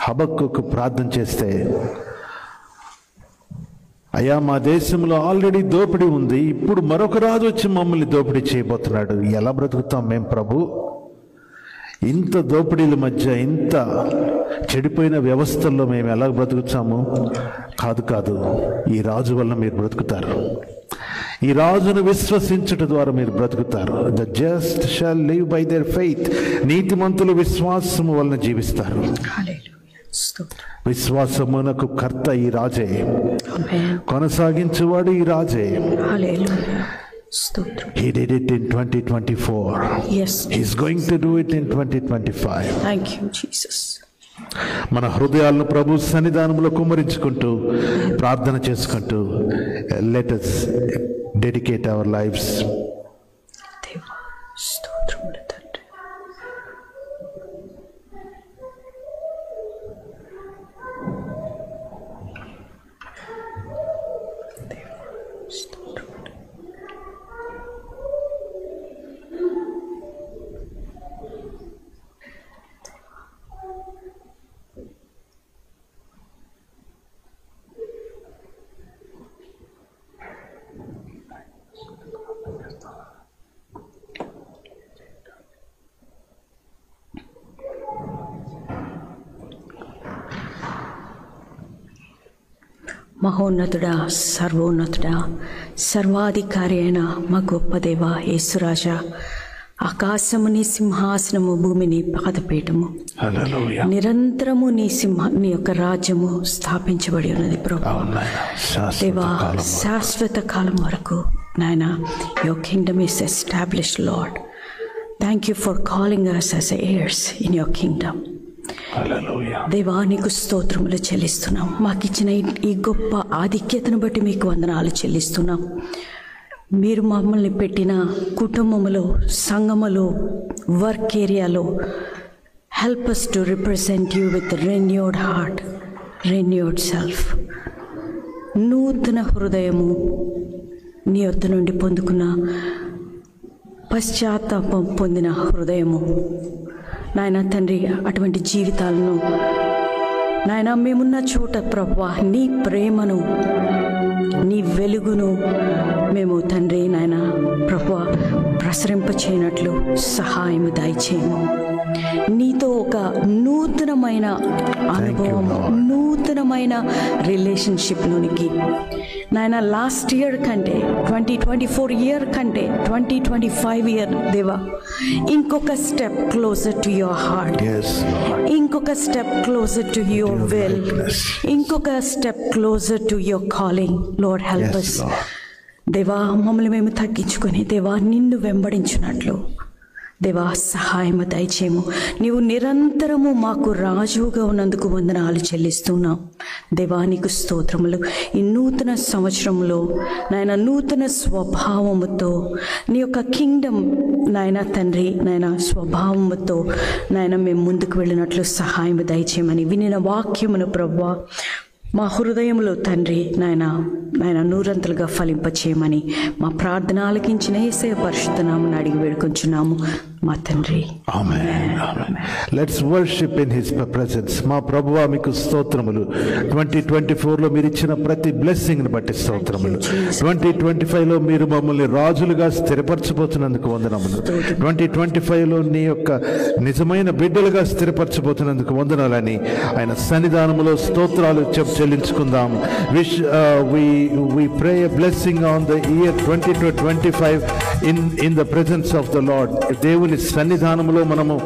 హబక్కూకు ప్రార్థన చేస్తే, అయ్యా మా దేశంలో ఆల్రెడీ దోపిడీ ఉంది, ఇప్పుడు మరొక రాజు వచ్చి మమ్మల్ని దోపిడీ చేయబోతున్నాడు, ఎలా బ్రతుకుతాం మేము ప్రభు? ఇంత దోపిడీల మధ్య, ఇంత చెడిపోయిన వ్యవస్థల్లో మేము ఎలా బ్రతుకుతాము? కాదు, ఈ రాజు వల్ల మీరు బ్రతుకుతారు. ఈ రాజును విశ్వసించుట ద్వారా మీరు బ్రతుకుతారు. The just shawl live by their faith. నీతిమంతులు విశ్వాసము వలన జీవిస్తారు. విశ్వాసమునకు కర్త ఈ రాజే, కొనసాగించువాడు ఈ రాజే. He did it in 2024. Yes. He's going to do it in 2025. Thank you, Jesus. మన హృదయాలను ప్రభు సన్నిధానంలో కుమ్మరించుకుంటూ ప్రార్థన చేసుకుంటూ let us dedicate our lives. దేవా స్తోత్రములు తండ్రి. దేవా స్తోత్రములు. మహోన్నతుడా, సర్వోన్నతుడా, సర్వాధికారి అయిన మా గొప్ప దేవ యేసురాజా, ఆకాశము నీ సింహాసనము, భూమిని పాదపీఠము, నిరంతరము నీ యొక్క రాజ్యము స్థాపించబడి ఉన్నది ప్రభు. దేవా శాశ్వత కాలం వరకు నాయన your Kingdom is established lord. Thank you for calling us as heirs in your kingdom. దేవా నీకు స్తోత్రములు చెల్లిస్తున్నాం. మాకు ఇచ్చిన ఈ గొప్ప ఆధిక్యతను బట్టి మీకు వందనాలు చెల్లిస్తున్నాం. మీరు మమ్మల్ని పెట్టిన కుటుంబములో, సంఘములో, వర్క్ ఏరియాలో help us to represent you with renewed heart, renewed self. నూతన హృదయము నీ వద్ద నుండి పొందుకున్న, పశ్చాత్తాపం పొందిన హృదయము నాయన తండ్రి, అటువంటి జీవితాలను నాయన మేమున్న చోట ప్రభువా నీ ప్రేమను, నీ వెలుగును మేము తండ్రి నాయన ప్రభువా ప్రసరింపచేయనట్లు సహాయము దయచేయము. నీతో ఒక నూతనమైన అనుభవం, నూతనమైన రిలేషన్షిప్లోనికి నాయన లాస్ట్ ఇయర్ కంటే 2024 ఇయర్ కంటే 2025 ఇయర్ దేవా ఇంకొక step closer to your heart, ఇంకొక step closer to your will, ఇంకొక step closer to your calling. Lord help us. దేవా మమ్మల్ని మేము తగ్గించుకొని దేవా నిన్ను వెంబడించినట్లు దేవా సహాయము దయచేయము. నీవు నిరంతరము మాకు రాజువుగా ఉన్నందుకు వందనాలు చెల్లిస్తున్నాం దేవా. నీకు స్తోత్రములు. ఈ నూతన సంవత్సరంలో నాయన నూతన స్వభావముతో నీ యొక్క కింగ్డమ్ నాయన తండ్రి నాయన స్వభావముతో నాయన మేము ముందుకు వెళ్ళినట్లు సహాయము దయచేయమని వినిన వాక్యమును ప్రభువా మా హృదయంలో తండ్రి నాయన నాయన నూరంతలుగా ఫలింపచేయమని మా ప్రార్థన ఆలకించిన యేసయ్య పరిశుద్ధ నామమున అడిగి వేడుకొంచున్నాము మా తండ్రి. ఆమేన్. Let's worship in his presence. మా ప్రభువా మీకు స్తోత్రములు. 2024లో మీరు ఇచ్చిన ప్రతి బ్లెస్సింగ్ని బట్టి స్తోత్రములు. 2025లో మీరు మమ్మల్ని రాజులుగా స్థిరపరచబోతున్నందుకు వందనములు. 2025లో నీ యొక్క నిజమైన బిడ్డలుగా స్థిరపరచబోతున్నందుకు వందనాలని ఆయన సన్నిధానములో స్తోత్రాలు చెల్లించుకుందాం. We pray a blessing on the year 2025 in the presence of the Lord. దేవుని సన్నిధానములో మనము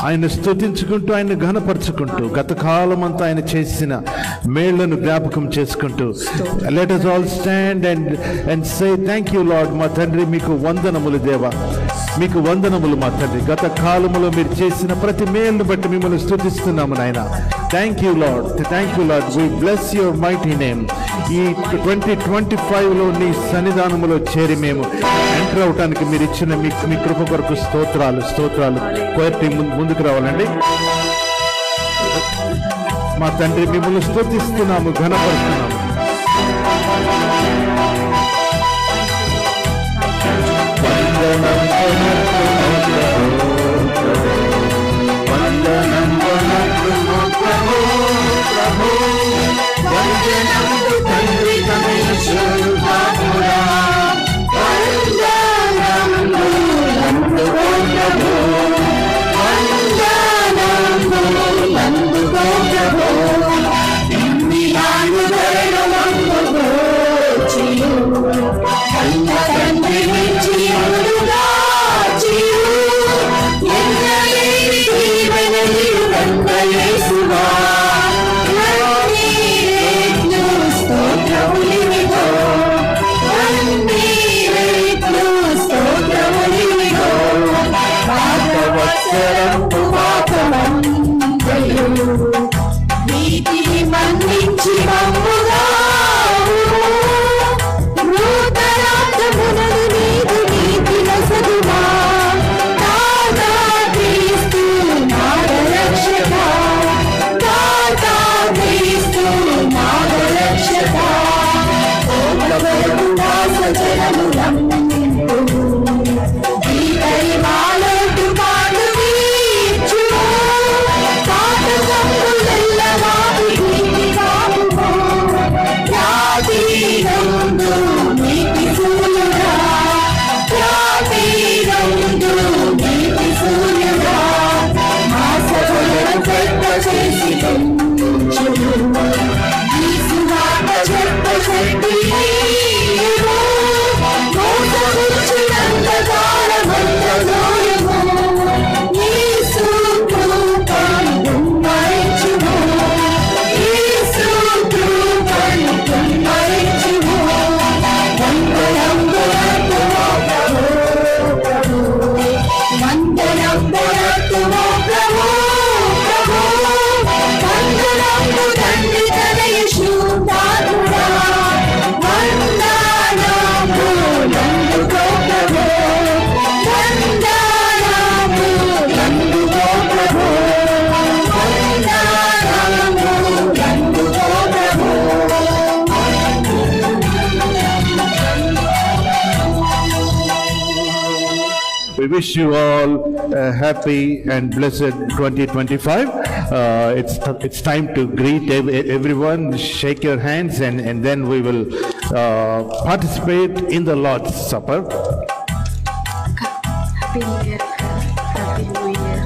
ఆయన స్తుతించుకుంటూ ఆయన ఘనపరచుకుంటూ గత కాలం అంతా ఆయన చేసిన మేళ్లను జ్ఞాపకం చేసుకుంటూ let us all stand and say thank you Lord. మా తండ్రి మీకు వందనములు దేవా, మీకు వందనములు మా తండ్రి. గత కాలములో మీరు చేసిన ప్రతి మేలును బట్టి మిమ్మల్ని స్తుతిస్తున్నాము నాయన. Thank you Lord, thank you Lord. We bless your mighty name. ఈ 2025లో నీ సన్నిధానములో చేరి మేము ఎంటర్ అవటానికి మీరు ఇచ్చిన మీ కృప కొరకు స్తోత్రాలు. కోయర్ టీం ముందుకు రావాలండి. మా తండ్రి మిమ్మల్ని స్తుతిస్తున్నాము, ఘనపరుస్తున్నాము. We wish you all a happy and blessed 2025. It's time to greet everyone, shake your hands, and then we will participate in the Lord's Supper. Happy New Year. Happy New Year.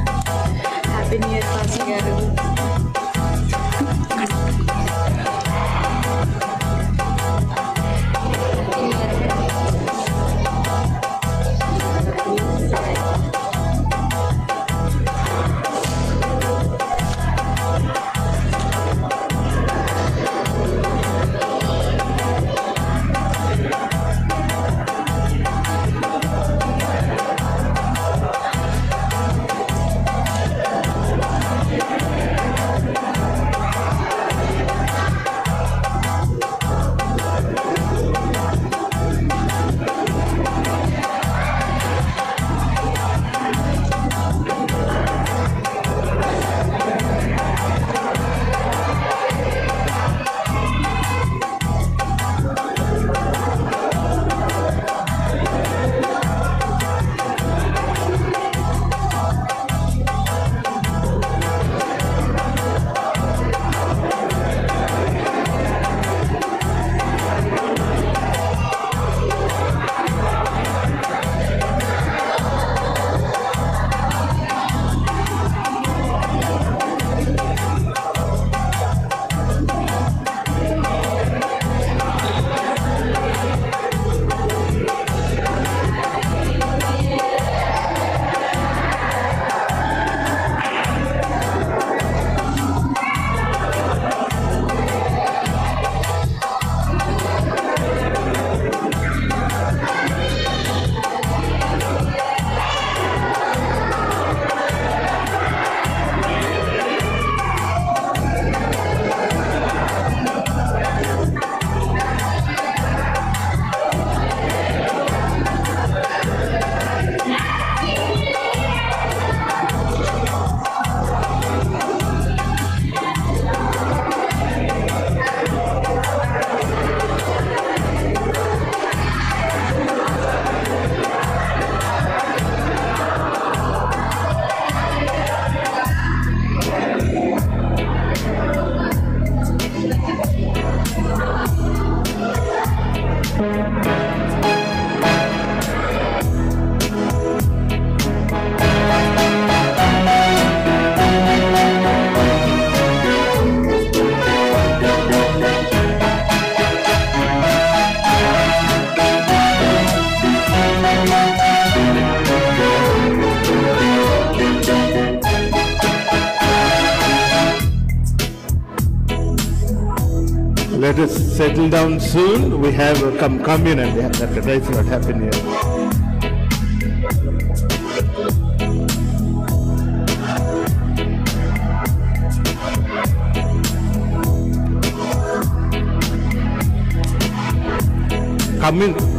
Happy new year pastor గారు. Let us settle down soon. We have communion. Yeah, that's right. Praise God. Happy New Year. Come in.